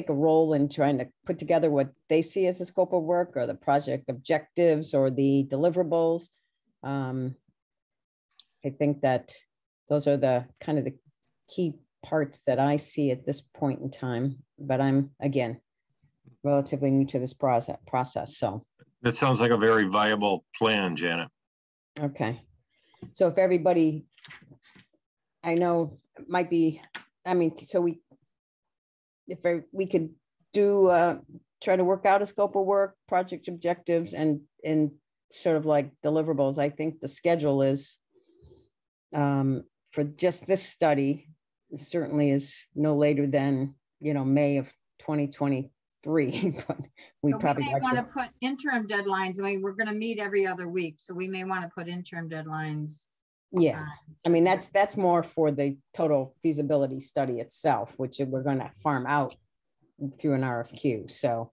a role in trying to put together what they see as a scope of work, or the project objectives, or the deliverables. I think that those are the kind of the key parts that I see at this point in time, but I'm, again, relatively new to this process. So that sounds like a very viable plan, Janet. Okay. So if everybody, I know might be, I mean, so if we could do, try to work out a scope of work, project objectives, and sort of like deliverables. I think the schedule is, for just this study, certainly is no later than, you know, May of 2023, but we probably may want to put interim deadlines. I mean, we're going to meet every other week, so we may want to put interim deadlines. Yeah, I mean, that's more for the total feasibility study itself, which we're going to farm out through an RFQ. So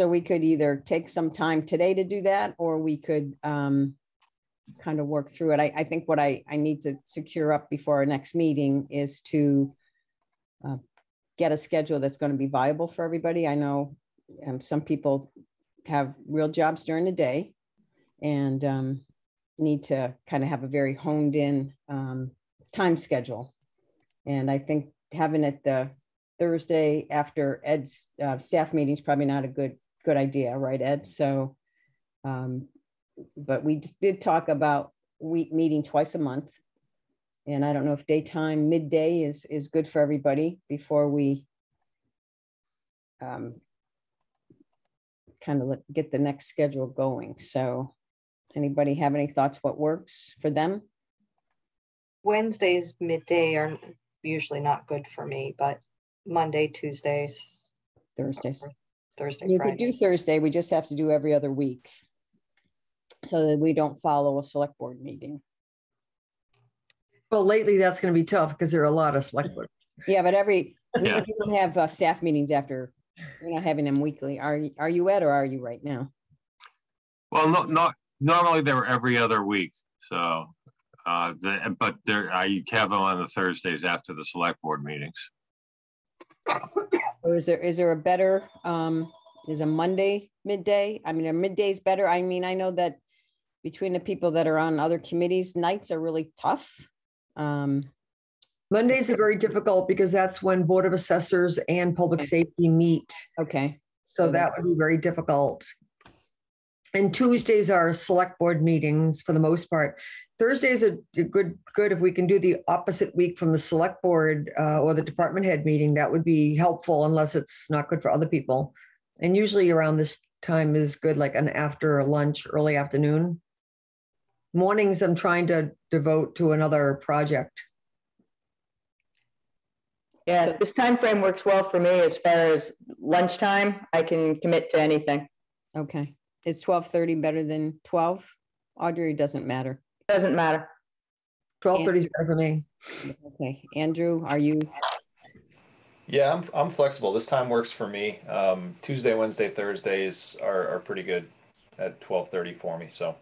we could either take some time today to do that, or we could kind of work through it. I think what I need to secure up before our next meeting is to get a schedule that's going to be viable for everybody. I know some people have real jobs during the day and need to kind of have a very honed in time schedule. And I think having it the Thursday after Ed's staff meeting is probably not a good idea, right, Ed? So, but we did talk about meeting twice a month. And I don't know if daytime, midday is good for everybody before we kind of get the next schedule going. So anybody have any thoughts what works for them? Wednesdays midday are usually not good for me, but Monday, Tuesdays, Thursdays. Thursday, You Friday. could do Thursday. We just have to do every other week so that we don't follow a select board meeting. Well, lately that's going to be tough because there are a lot of select board. Yeah, but we don't have staff meetings after. We're not having them weekly. Are you Ed, or are you right now? Well, not normally they're every other week. So, but I have them on the Thursdays after the select board meetings. Or is there a better, is a Monday midday? I mean, are middays better? I mean, I know that between the people that are on other committees, nights are really tough. Mondays are very difficult because that's when Board of Assessors and Public Safety meet. Okay. So that would be very difficult. And Tuesdays are select board meetings for the most part. Thursdays are good if we can do the opposite week from the select board or the department head meeting. That would be helpful, unless it's not good for other people. And usually around this time is good, like an after lunch, early afternoon. Mornings, I'm trying to devote to another project. Yeah, this time frame works well for me. As far as lunchtime, I can commit to anything. Okay. Is 12:30 better than 12? Audrey, doesn't matter. Doesn't matter. 12:30 is better for me. Okay. Andrew, are you? Yeah, I'm flexible. This time works for me. Tuesday, Wednesday, Thursdays are pretty good at 12:30 for me. So.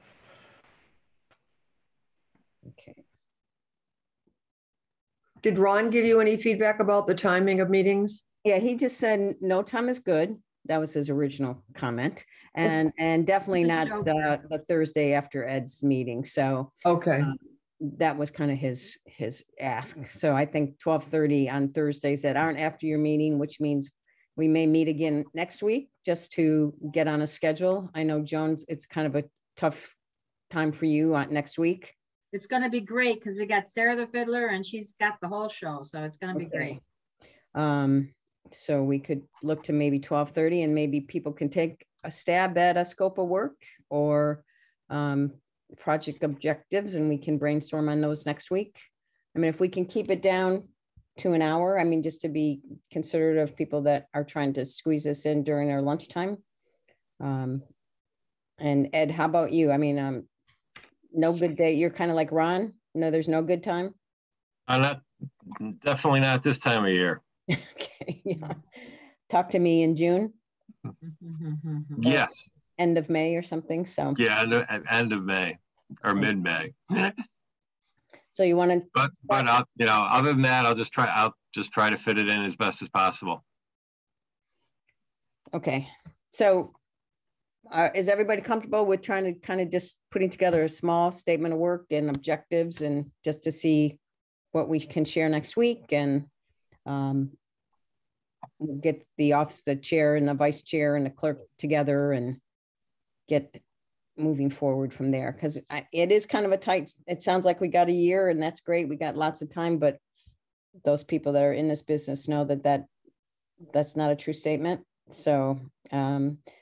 Okay. Did Ron give you any feedback about the timing of meetings? Yeah, he just said no time is good. That was his original comment, and definitely not the Thursday after Ed's meeting. So okay, that was kind of his ask. So I think 12:30 on Thursdays that aren't after your meeting, which means we may meet again next week just to get on a schedule. I know Jones, it's kind of a tough time for you next week. it's going to be great because we got Sarah the Fiddler and she's got the whole show. So it's going to be great. So we could look to maybe 12:30 and maybe people can take a stab at a scope of work or project objectives, and we can brainstorm on those next week. I mean, if we can keep it down to an hour, I mean, just to be considerate of people that are trying to squeeze us in during our lunchtime. And Ed, how about you? I mean, no good day. You're kind of like Ron. No, there's no good time. Definitely not this time of year. Okay. Yeah. Talk to me in June. Yes. End of May or something. So yeah, end of May or mid-May. So you want to? But I'll, you know, other than that, I'll just try to fit it in as best as possible. Okay. So is everybody comfortable with trying to kind of just putting together a small statement of work and objectives, and just to see what we can share next week, and we'll get the office, the chair and the vice chair and the clerk together and get moving forward from there, because it is kind of a tight, it sounds like we got a year, and that's great, we got lots of time, but those people that are in this business know that that's not a true statement. So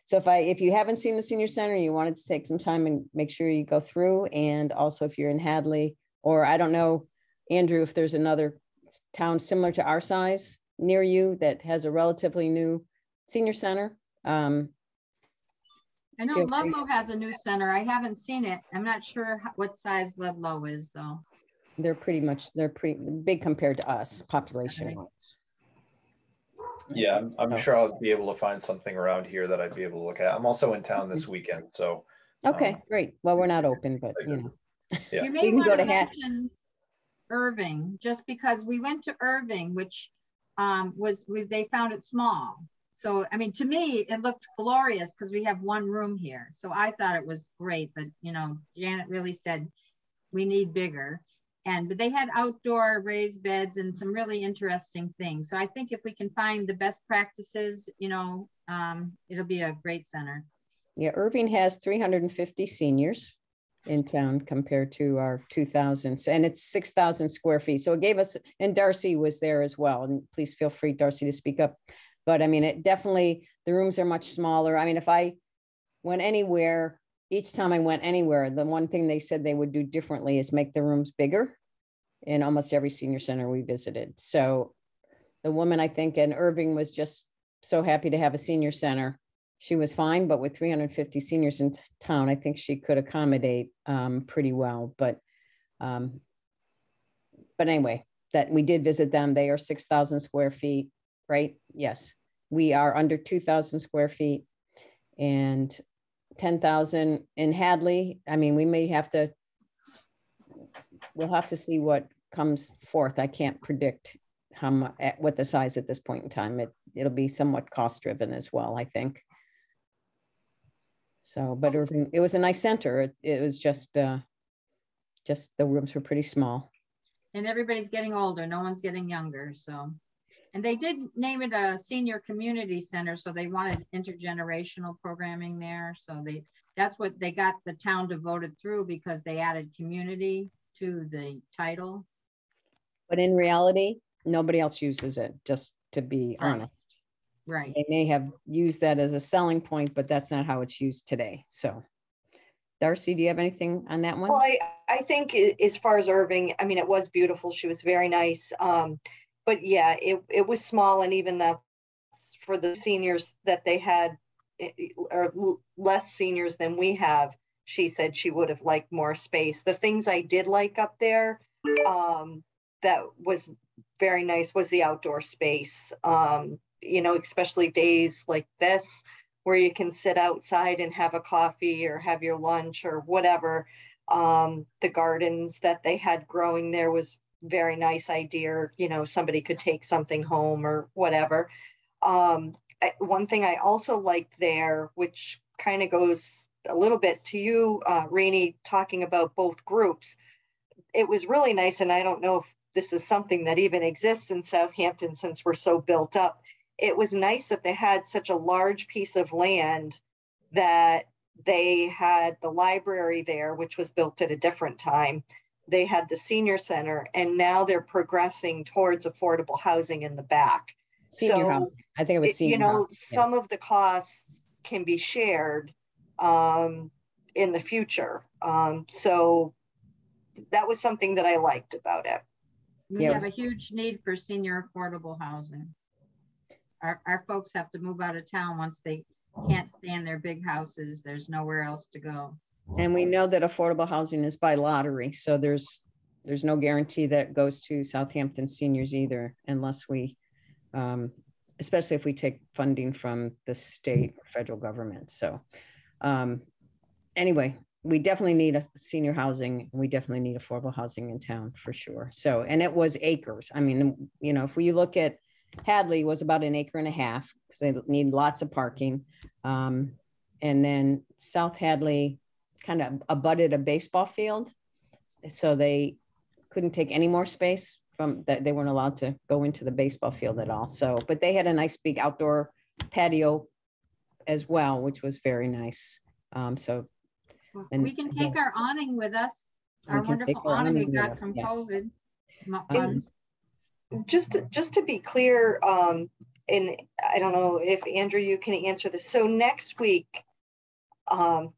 so if you haven't seen the senior center, you wanted to take some time and make sure you go through, and also if you're in Hadley, or I don't know, Andrew, if there's another town similar to our size near you that has a relatively new senior center. I know Ludlow has a new center. I haven't seen it. I'm not sure what size Ludlow is though. They're pretty big compared to us population wise. Yeah, I'm sure I'll be able to find something around here that I'd be able to look at. I'm also in town this weekend, so. Okay, great. Well, we're not open, but you know. Yeah. You may want to mention Irving, just because we went to Irving, which they found it small. So, I mean, to me, it looked glorious because we have one room here. So I thought it was great, but you know, Janet really said we need bigger. But they had outdoor raised beds and some really interesting things. So I think if we can find the best practices, you know, it'll be a great center. Yeah, Irving has 350 seniors in town compared to our 2,000, and it's 6,000 square feet. So it gave us, and Darcy was there as well. And please feel free, Darcy, to speak up. But I mean, it definitely, the rooms are much smaller. I mean, if I went anywhere, each time I went anywhere, the one thing they said they would do differently is make the rooms bigger in almost every senior center we visited. So the woman, I think, in Irving was just so happy to have a senior center. She was fine, but with 350 seniors in town, I think she could accommodate pretty well. But anyway, that we did visit them. They are 6,000 square feet, right? Yes, we are under 2,000 square feet, and 10,000 in Hadley. I mean, we'll have to see what comes forth. I can't predict how much, what the size at this point in time. It'll be somewhat cost driven as well, I think. So, but Irving, it was a nice center. It was just the rooms were pretty small. And everybody's getting older. No one's getting younger. So, and they did name it a senior community center. So they wanted intergenerational programming there. So that's what they got the town to vote it through, because they added community to the title. But in reality, nobody else uses it, just to be honest. Right. They may have used that as a selling point, but that's not how it's used today. So Darcy, do you have anything on that one? Well, I think as far as Irving, I mean, it was beautiful. She was very nice. But yeah, it was small. And even that's for the seniors that they had, or less seniors than we have, she said she would have liked more space. The things I did like up there that was very nice was the outdoor space. You know, especially days like this where you can sit outside and have a coffee or have your lunch or whatever. The gardens that they had growing there was very nice idea. You know, somebody could take something home or whatever. One thing I also liked there, which kind of goes a little bit to you, Rainey, talking about both groups. It was really nice. And I don't know if this is something that even exists in Southampton since we're so built up. It was nice that they had such a large piece of land that they had the library there, which was built at a different time, they had the senior center, and now they're progressing towards affordable housing in the back. Senior So housing. I think it was senior you know, housing. Yeah. some of the costs can be shared in the future. So that was something that I liked about it. We Yeah. have a huge need for senior affordable housing. Our folks have to move out of town once they can't stay in their big houses. There's nowhere else to go. And we know that affordable housing is by lottery. So there's no guarantee that goes to Southampton seniors either, unless we, especially if we take funding from the state or federal government. So anyway, we definitely need a senior housing. We definitely need affordable housing in town for sure. So, and it was acres. I mean, you know, if we look at Hadley was about 1.5 acres because they need lots of parking. And then South Hadley kind of abutted a baseball field. So they couldn't take any more space from that. They weren't allowed to go into the baseball field at all. So, but they had a nice big outdoor patio as well, which was very nice. And we can take our awning with us, our wonderful awning we got from COVID funds. Just to be clear, and I don't know if Andrew, you can answer this. So next week, I'm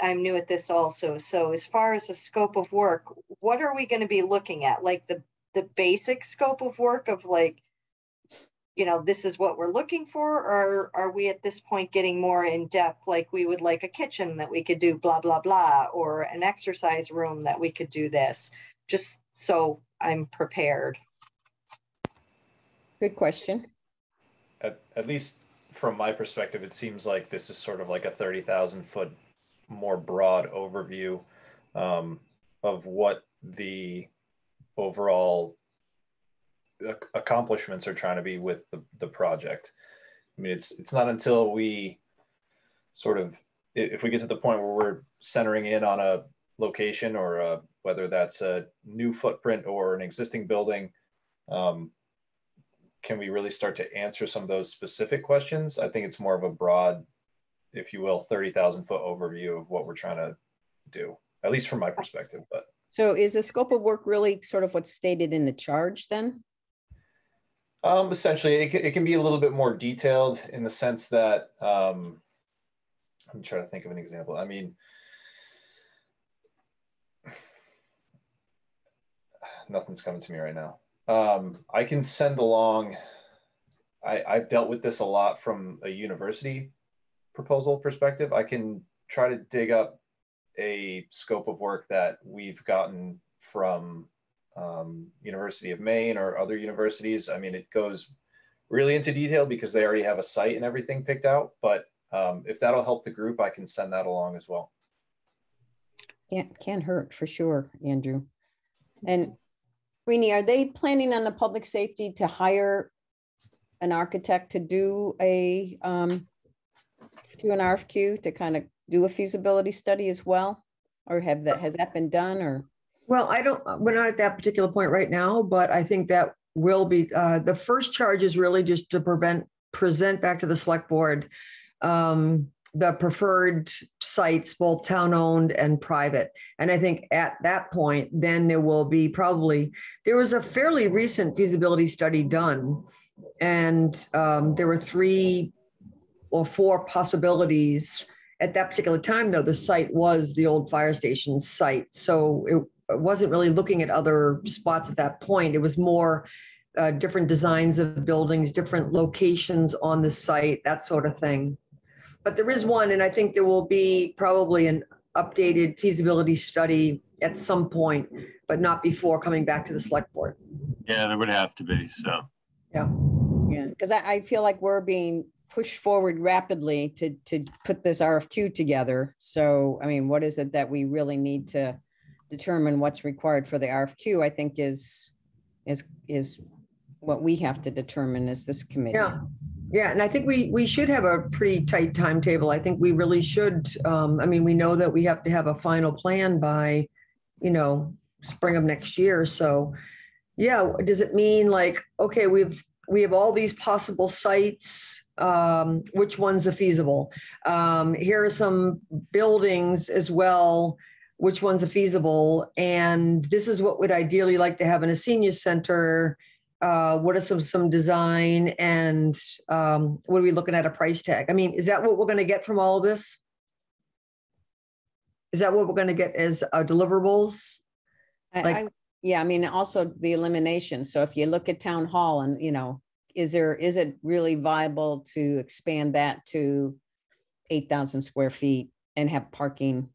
new at this also. So as far as the scope of work, what are we going to be looking at? Like the basic scope of work of like, you know, this is what we're looking for, or are we at this point getting more in depth? Like we would like a kitchen that we could do blah, blah, blah, or an exercise room that we could do this, just so I'm prepared. good question. At least from my perspective, it seems like this is sort of like a 30,000 foot more broad overview of what the overall accomplishments are trying to be with the project. I mean, it's not until we sort of, if we get to the point where we're centering in on a location or whether that's a new footprint or an existing building, can we really start to answer some of those specific questions? I think it's more of a broad, if you will, 30,000 foot overview of what we're trying to do, at least from my perspective. But so is the scope of work really sort of what's stated in the charge then? Essentially, it can be a little bit more detailed in the sense that, I'm trying to think of an example. I mean, nothing's coming to me right now. I can send along, I've dealt with this a lot from a university proposal perspective. I can try to dig up a scope of work that we've gotten from University of Maine or other universities. I mean, it goes really into detail because they already have a site and everything picked out, but if that'll help the group, I can send that along as well. Yeah, can't hurt for sure, Andrew. And Rini, are they planning on the public safety to hire an architect to do an RFQ to kind of do a feasibility study as well? Or has that been done or? Well, we're not at that particular point right now, but I think that will be, the first charge is really just to present back to the select board the preferred sites, both town-owned and private. And I think at that point, then there will be there was a fairly recent feasibility study done, and there were 3 or 4 possibilities. At that particular time, though, the site was the old fire station site. So it wasn't really looking at other spots at that point. It was more different designs of buildings, different locations on the site, that sort of thing. But there is one, and I think there will be probably an updated feasibility study at some point, but not before coming back to the select board. Yeah, there would have to be, so. Yeah, because I feel like we're being pushed forward rapidly to put this RFQ together. So, I mean, what is it that we really need to determine what's required for the RFQ, I think is what we have to determine as this committee. Yeah, and I think we should have a pretty tight timetable. I think we really should. I mean, we know that we have to have a final plan by, spring of next year. So, yeah, does it mean like, okay, we have all these possible sites. Which ones are feasible? Here are some buildings as well which ones are feasible, and this is what we'd ideally like to have in a senior center. What are some design, and what are we looking at a price tag? I mean, is that what we're going to get from all of this? Is that what we're going to get as deliverables? Yeah, I mean, also the elimination. So if you look at town hall and, you know, is it really viable to expand that to 8,000 square feet and have parking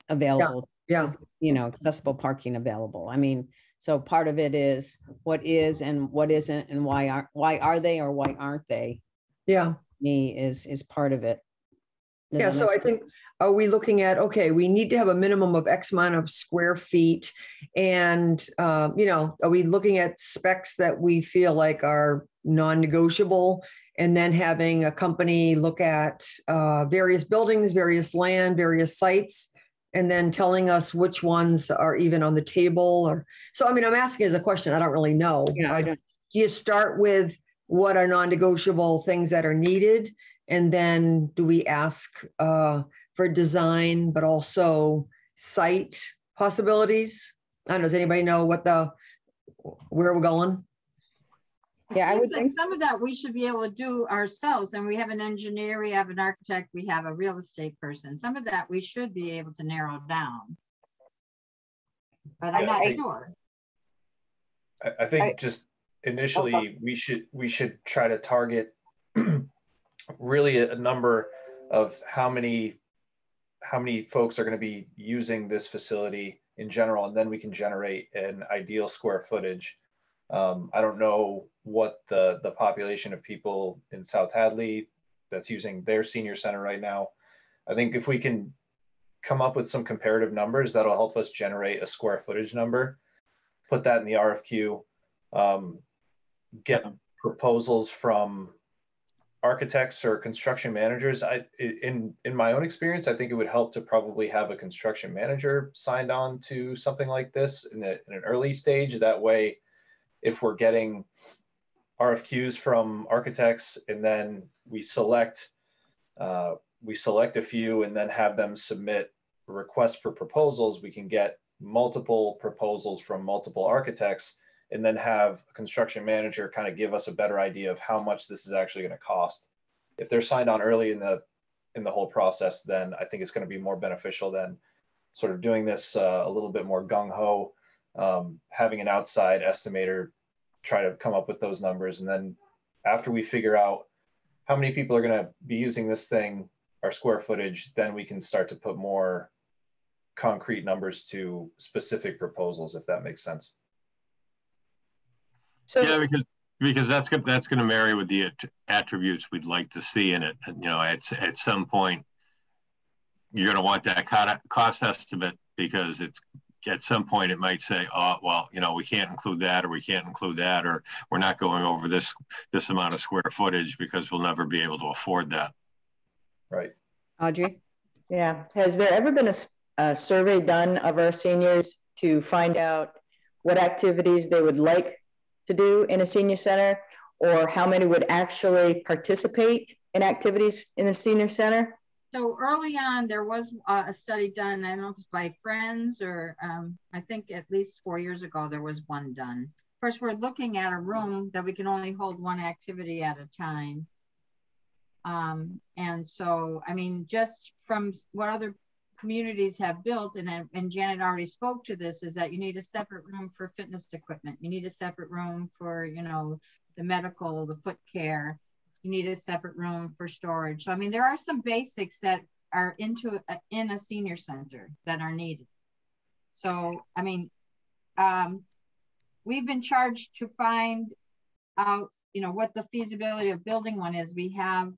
available? Yeah. You know, accessible parking available. I mean, so part of it is what is and what isn't, and why are they or why aren't they? Yeah. Me is part of it. Yeah, so I think, are we looking at, okay, we need to have a minimum of X amount of square feet, and, you know, are we looking at specs that we feel like are non-negotiable, and then having a company look at various buildings, various land, various sites, and then telling us which ones are even on the table? Or, so, I mean, I'm asking as a question, I don't really know. Yeah, I don't. Do you start with what are non-negotiable things that are needed? And then do we ask for design, but also site possibilities? I don't know, does anybody know where we're going? Yeah, I would think some of that we should be able to do ourselves. And we have an engineer, we have an architect, we have a real estate person. Some of that we should be able to narrow down. But I'm not sure. I think just initially we should try to target really a number of how many folks are going to be using this facility in general, and then we can generate an ideal square footage. I don't know what the population of people in South Hadley that's using their senior center right now. I think if we can come up with some comparative numbers, that'll help us generate a square footage number, put that in the RFQ, get proposals from architects or construction managers. In my own experience, I think it would help to probably have a construction manager signed on to something like this in an early stage. That way, if we're getting RFQs from architects and then we select a few and then have them submit a request for proposals, we can get multiple proposals from multiple architects, and then have a construction manager kind of give us a better idea of how much this is actually going to cost. If they're signed on early in the whole process, then I think it's going to be more beneficial than sort of doing this a little bit more gung-ho, having an outside estimator try to come up with those numbers. And then after we figure out how many people are going to be using this thing, our square footage, then we can start to put more concrete numbers to specific proposals, if that makes sense. So, yeah, because that's going to marry with the attributes we'd like to see in it. And, you know, at some point, you're going to want that cost estimate, because it's at some point it might say, oh, well, you know, we can't include that, or we can't include that, or we're not going over this amount of square footage because we'll never be able to afford that. Right. Audrey? Yeah. Has there ever been a survey done of our seniors to find out what activities they would like to do in a senior center, or how many would actually participate in activities in the senior center? So early on, there was a study done, I don't know if it's by Friends or I think at least 4 years ago, there was one done. Of course, we're looking at a room that we can only hold one activity at a time. And so, I mean, just from what other communities have built, and Janet already spoke to this, is that you need a separate room for fitness equipment. You need a separate room for, you know, the medical, the foot care. You need a separate room for storage. So, I mean, there are some basics that are in a senior center that are needed. So, I mean, we've been charged to find out, you know, what the feasibility of building one is. We have,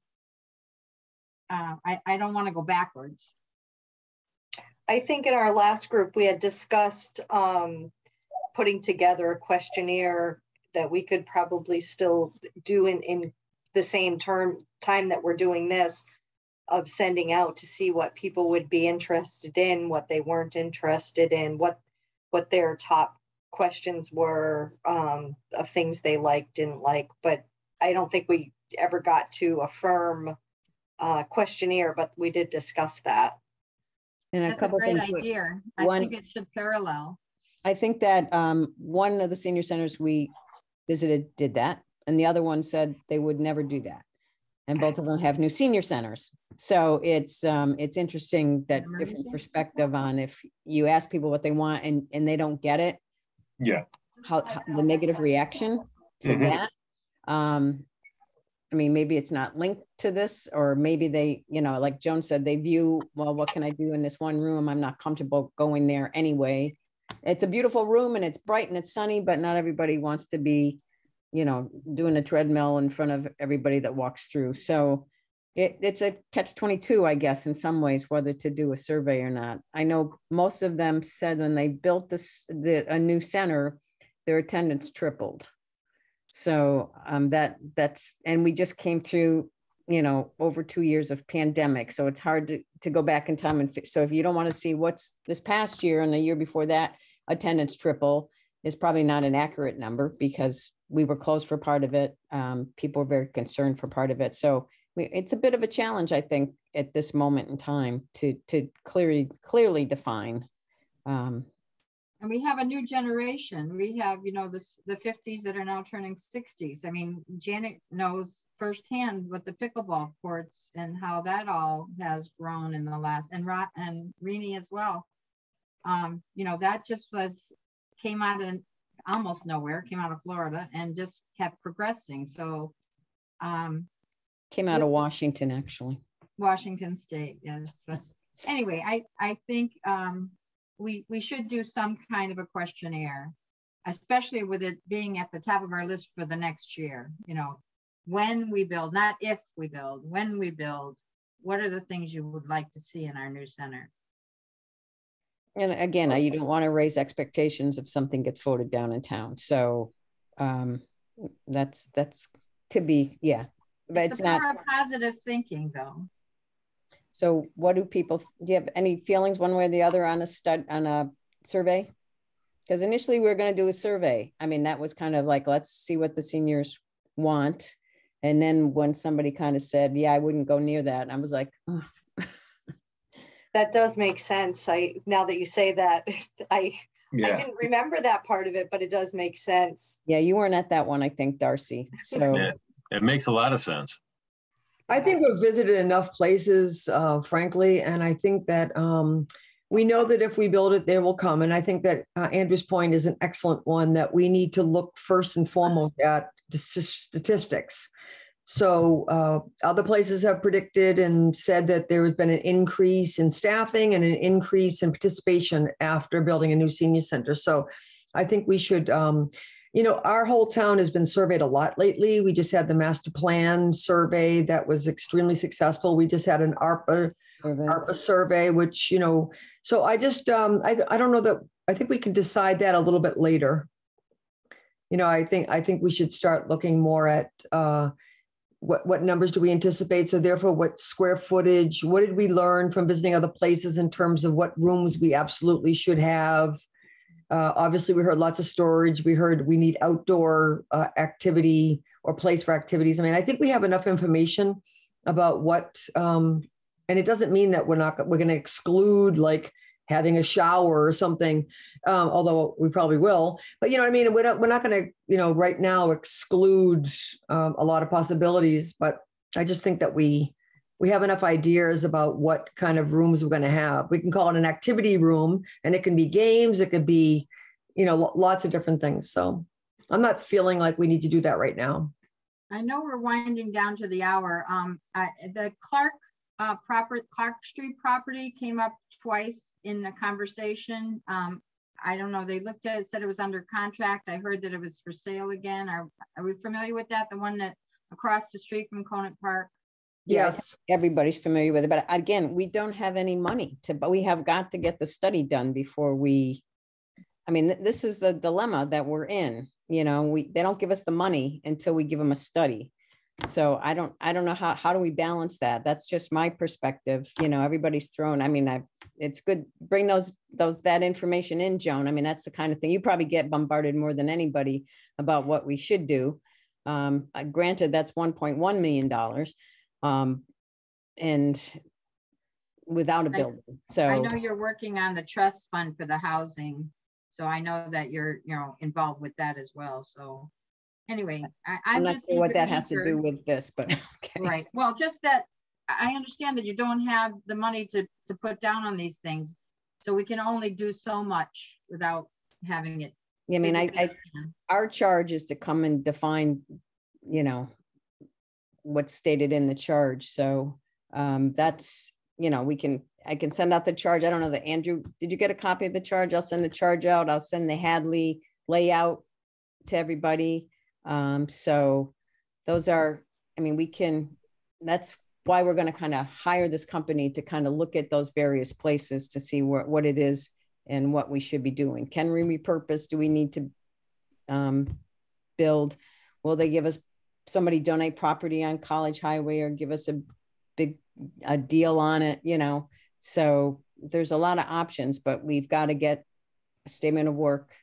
I don't want to go backwards. I think in our last group, we had discussed putting together a questionnaire that we could probably still do in the same time that we're doing this, of sending out to see what people would be interested in, what they weren't interested in, what their top questions were, of things they liked, didn't like. But I don't think we ever got to a firm questionnaire, but we did discuss that. And a That's a couple great things. idea. I One, think it should parallel. I think that one of the senior centers we visited did that, and the other one said they would never do that. And both of them have new senior centers. So it's interesting that different perspective on if you ask people what they want and they don't get it. Yeah. How the negative reaction to that. I mean, maybe it's not linked to this, or maybe they, you know, like Joan said, they view, well, what can I do in this one room? I'm not comfortable going there anyway. It's a beautiful room and it's bright and it's sunny, but not everybody wants to be, you know, doing a treadmill in front of everybody that walks through. So it's a catch-22, I guess, in some ways, whether to do a survey or not. I know most of them said when they built a new center, their attendance tripled. So that's, and we just came through, you know, over 2 years of pandemic. So it's hard to go back in time. And so if you don't want to see what's this past year and the year before that, attendance triple is probably not an accurate number because we were closed for part of it. People were very concerned for part of it. So it's a bit of a challenge, I think, at this moment in time to clearly define. And we have a new generation. We have, you know, the 50s that are now turning 60s. I mean, Janet knows firsthand what the pickleball courts and how that all has grown in the last, and Rini as well. You know, that just came out of almost nowhere, came out of Florida and just kept progressing. So came out of Washington, actually. Washington State, yes. But anyway, I think we should do some kind of a questionnaire, especially with it being at the top of our list for the next year. You know, when we build, not if we build, when we build, what are the things you would like to see in our new center? And again, you don't want to raise expectations if something gets voted down in town. So that's to be, yeah. But it's not positive thinking, though. So what do people, do you have any feelings one way or the other on a survey? Because initially we were going to do a survey. I mean, that was kind of like, let's see what the seniors want. And then when somebody kind of said, yeah, I wouldn't go near that. And I was like, oh. That does make sense. Now that you say that, I didn't remember that part of it, but it does make sense. Yeah, you weren't at that one, I think, Darcy. So yeah, it makes a lot of sense. I think we've visited enough places, frankly, and I think that we know that if we build it, they will come. And I think that Andrew's point is an excellent one, that we need to look first and foremost at the statistics. So other places have predicted and said that there has been an increase in staffing and an increase in participation after building a new senior center. So I think we should, you know, our whole town has been surveyed a lot lately. We just had the master plan survey that was extremely successful. We just had an ARPA survey, which, you know, so I just, I don't know that, I think we can decide that a little bit later. You know, I think we should start looking more at what numbers do we anticipate? So therefore, what square footage, what did we learn from visiting other places in terms of what rooms we absolutely should have? Obviously, we heard lots of storage. We heard we need outdoor activity or place for activities. I mean, I think we have enough information about what, and it doesn't mean that we're going to exclude like having a shower or something, although we probably will. But you know what I mean? We're not going to, you know, right now exclude a lot of possibilities. But I just think that we have enough ideas about what kind of rooms we're going to have. We can call it an activity room, and it can be games. It could be, you know, lots of different things. So I'm not feeling like we need to do that right now. I know we're winding down to the hour. The Clark Street property came up twice in the conversation. I don't know. They looked at it, said it was under contract. I heard that it was for sale again. Are we familiar with that? The one that across the street from Conant Park? Yes. Everybody's familiar with it. But again, we don't have any money but we have got to get the study done before I mean, this is the dilemma that we're in. You know, they don't give us the money until we give them a study. So I don't know how do we balance that? That's just my perspective. You know, everybody's thrown. I mean, it's good. Bring that information in, Joan. I mean, that's the kind of thing you probably get bombarded more than anybody about what we should do. Granted, that's $1.1 million. And without a building. So I know you're working on the trust fund for the housing. So I know that you're, involved with that as well. So anyway, I'm not sure what that has to do with this, but okay. Right. Well, just that I understand that you don't have the money to put down on these things. So we can only do so much without having it. Yeah, I mean, our charge is to come and define, what's stated in the charge. So that's, I can send out the charge. I don't know that Andrew, did you get a copy of the charge? I'll send the charge out. I'll send the Hadley layout to everybody. So those are, that's why we're going to kind of hire this company to kind of look at those various places to see what it is and what we should be doing. Can we repurpose? Do we need to build? Will they give us, somebody donate property on College Highway or give us a big deal on it, So there's a lot of options, but we've got to get a statement of work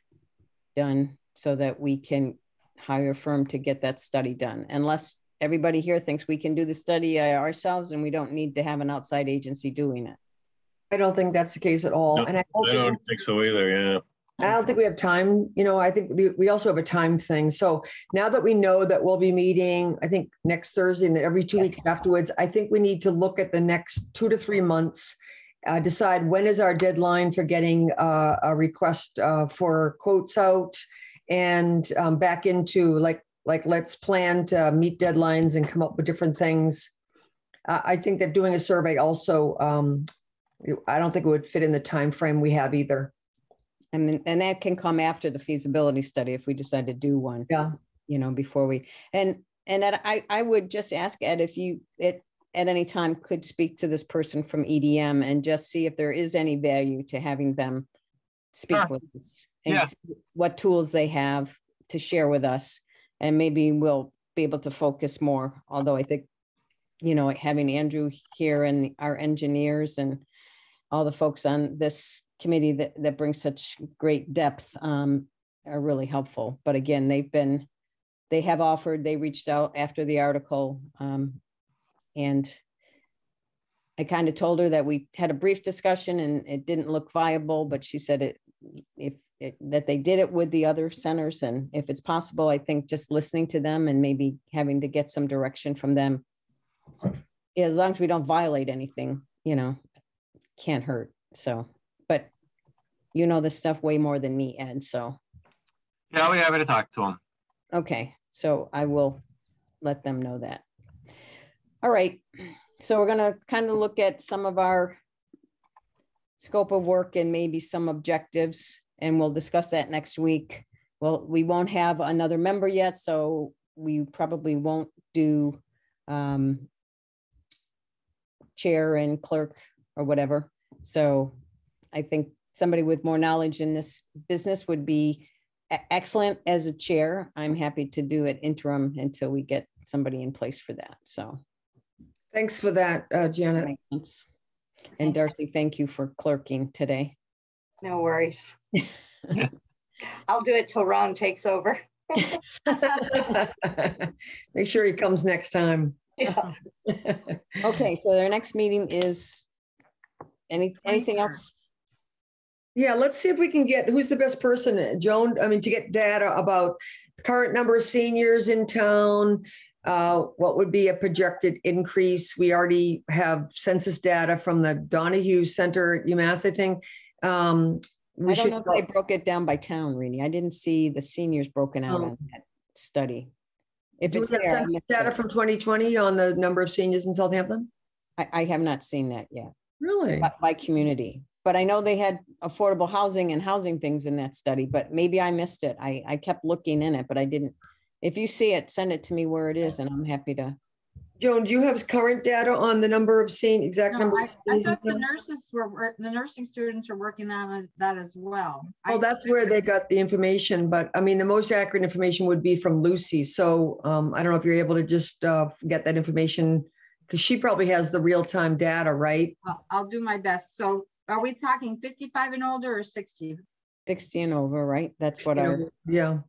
done so that we can hire a firm to get that study done. Unless everybody here thinks we can do the study ourselves and we don't need to have an outside agency doing it. I don't think that's the case at all. No, and I don't think so either. Yeah. I don't think we have time. I think we also have a time thing. So now that we know that we'll be meeting, I think next Thursday and then every 2 weeks afterwards, I think we need to look at the next 2 to 3 months, decide when is our deadline for getting a request for quotes out and back into like let's plan to meet deadlines and come up with different things. I think that doing a survey also, I don't think it would fit in the time frame we have either. And that can come after the feasibility study if we decide to do one. Yeah. Before we and that I would just ask Ed if you at any time could speak to this person from EDM and just see if there is any value to having them speak with us and what tools they have to share with us, and maybe we'll be able to focus more. Although I think having Andrew here and our engineers and all the folks on this committee that brings such great depth are really helpful. But again, they have offered, they reached out after the article. And I kind of told her that we had a brief discussion and it didn't look viable, but she said that they did it with the other centers. And if it's possible, I think just listening to them and maybe having to get some direction from them, as long as we don't violate anything, can't hurt. So, but this stuff way more than me, Ed. So yeah, we have to talk to them. Okay, so I will let them know that. All right, so we're gonna kind of look at some of our scope of work and maybe some objectives, and we'll discuss that next week. Well, we won't have another member yet, so we probably won't do chair and clerk or whatever. So I think somebody with more knowledge in this business would be excellent as a chair. I'm happy to do it interim until we get somebody in place for that. So thanks for that, Janet. And Darcy, thank you for clerking today. No worries. I'll do it till Ron takes over. Make sure he comes next time. Yeah. Okay, so their next meeting is anything else? Yeah, let's see if we can get, who's the best person, Joan, to get data about the current number of seniors in town, what would be a projected increase. We already have census data from the Donahue Center at UMass, I think. I don't know if they broke it down by town, Rini. I didn't see the seniors broken out on that study. If it's there, data from 2020 on the number of seniors in Southampton? I have not seen that yet. Really? By community. But I know they had affordable housing and housing things in that study, but maybe I missed it. I kept looking in it, but I didn't. If you see it, send it to me where it is, and I'm happy to. Joan, do you have current data on the number of number? I thought the the nursing students are working on that as well. Oh, that's where they got the information. But the most accurate information would be from Lucy. So I don't know if you're able to just get that information, because she probably has the real-time data, right? I'll do my best. So are we talking 55 and older or 60? 60 and over, right? That's what yeah.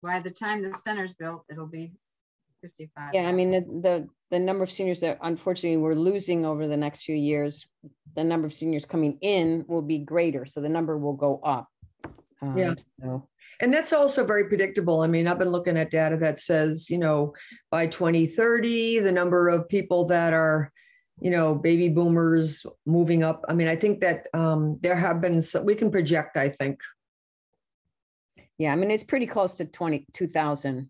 By the time the center's built, it'll be 55. Yeah, the the number of seniors that unfortunately we're losing over the next few years, the number of seniors coming in will be greater. So the number will go up. Yeah. So. And that's also very predictable. I mean, I've been looking at data that says, you know, by 2030, the number of people that are, you know, baby boomers moving up. I mean, I think that there have been, we can project, I think. Yeah, I mean, it's pretty close to 22,000.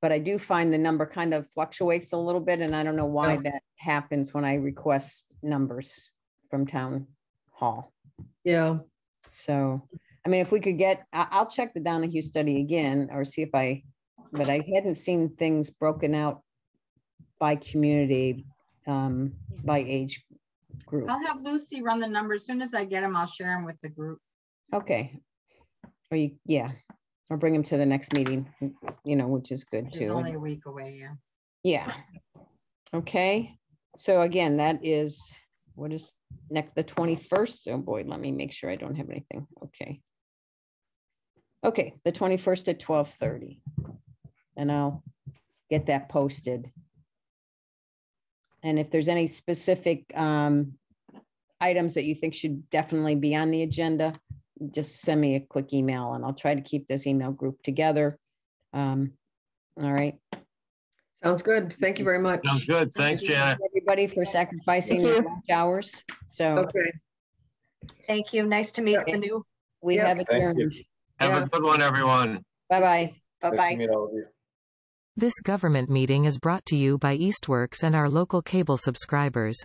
But I do find the number kind of fluctuates a little bit, and I don't know why that happens when I request numbers from town hall. Yeah. So, I mean, if we could get, I'll check the Donahue study again or see if but I hadn't seen things broken out by community, by age group. I'll have Lucy run the numbers. As soon as I get them, I'll share them with the group. Okay. Or or bring them to the next meeting, you know, which is good too. It's only a week away, yeah. Yeah. Okay. So again, that is, what is next, the 21st? Oh boy, let me make sure I don't have anything. Okay. Okay, the 21st at 12:30. And I'll get that posted. And if there's any specific items that you think should definitely be on the agenda, just send me a quick email and I'll try to keep this email group together. All right. Sounds good. Thank you very much. Sounds good. Thanks, Janet. Everybody for sacrificing your lunch hours. So Okay. Thank you. Nice to meet the new. we Yep. have Thank adjourned. you. Have a good one, everyone. Bye-bye. Nice Bye-bye. to meet all of you. This government meeting is brought to you by Eastworks and our local cable subscribers.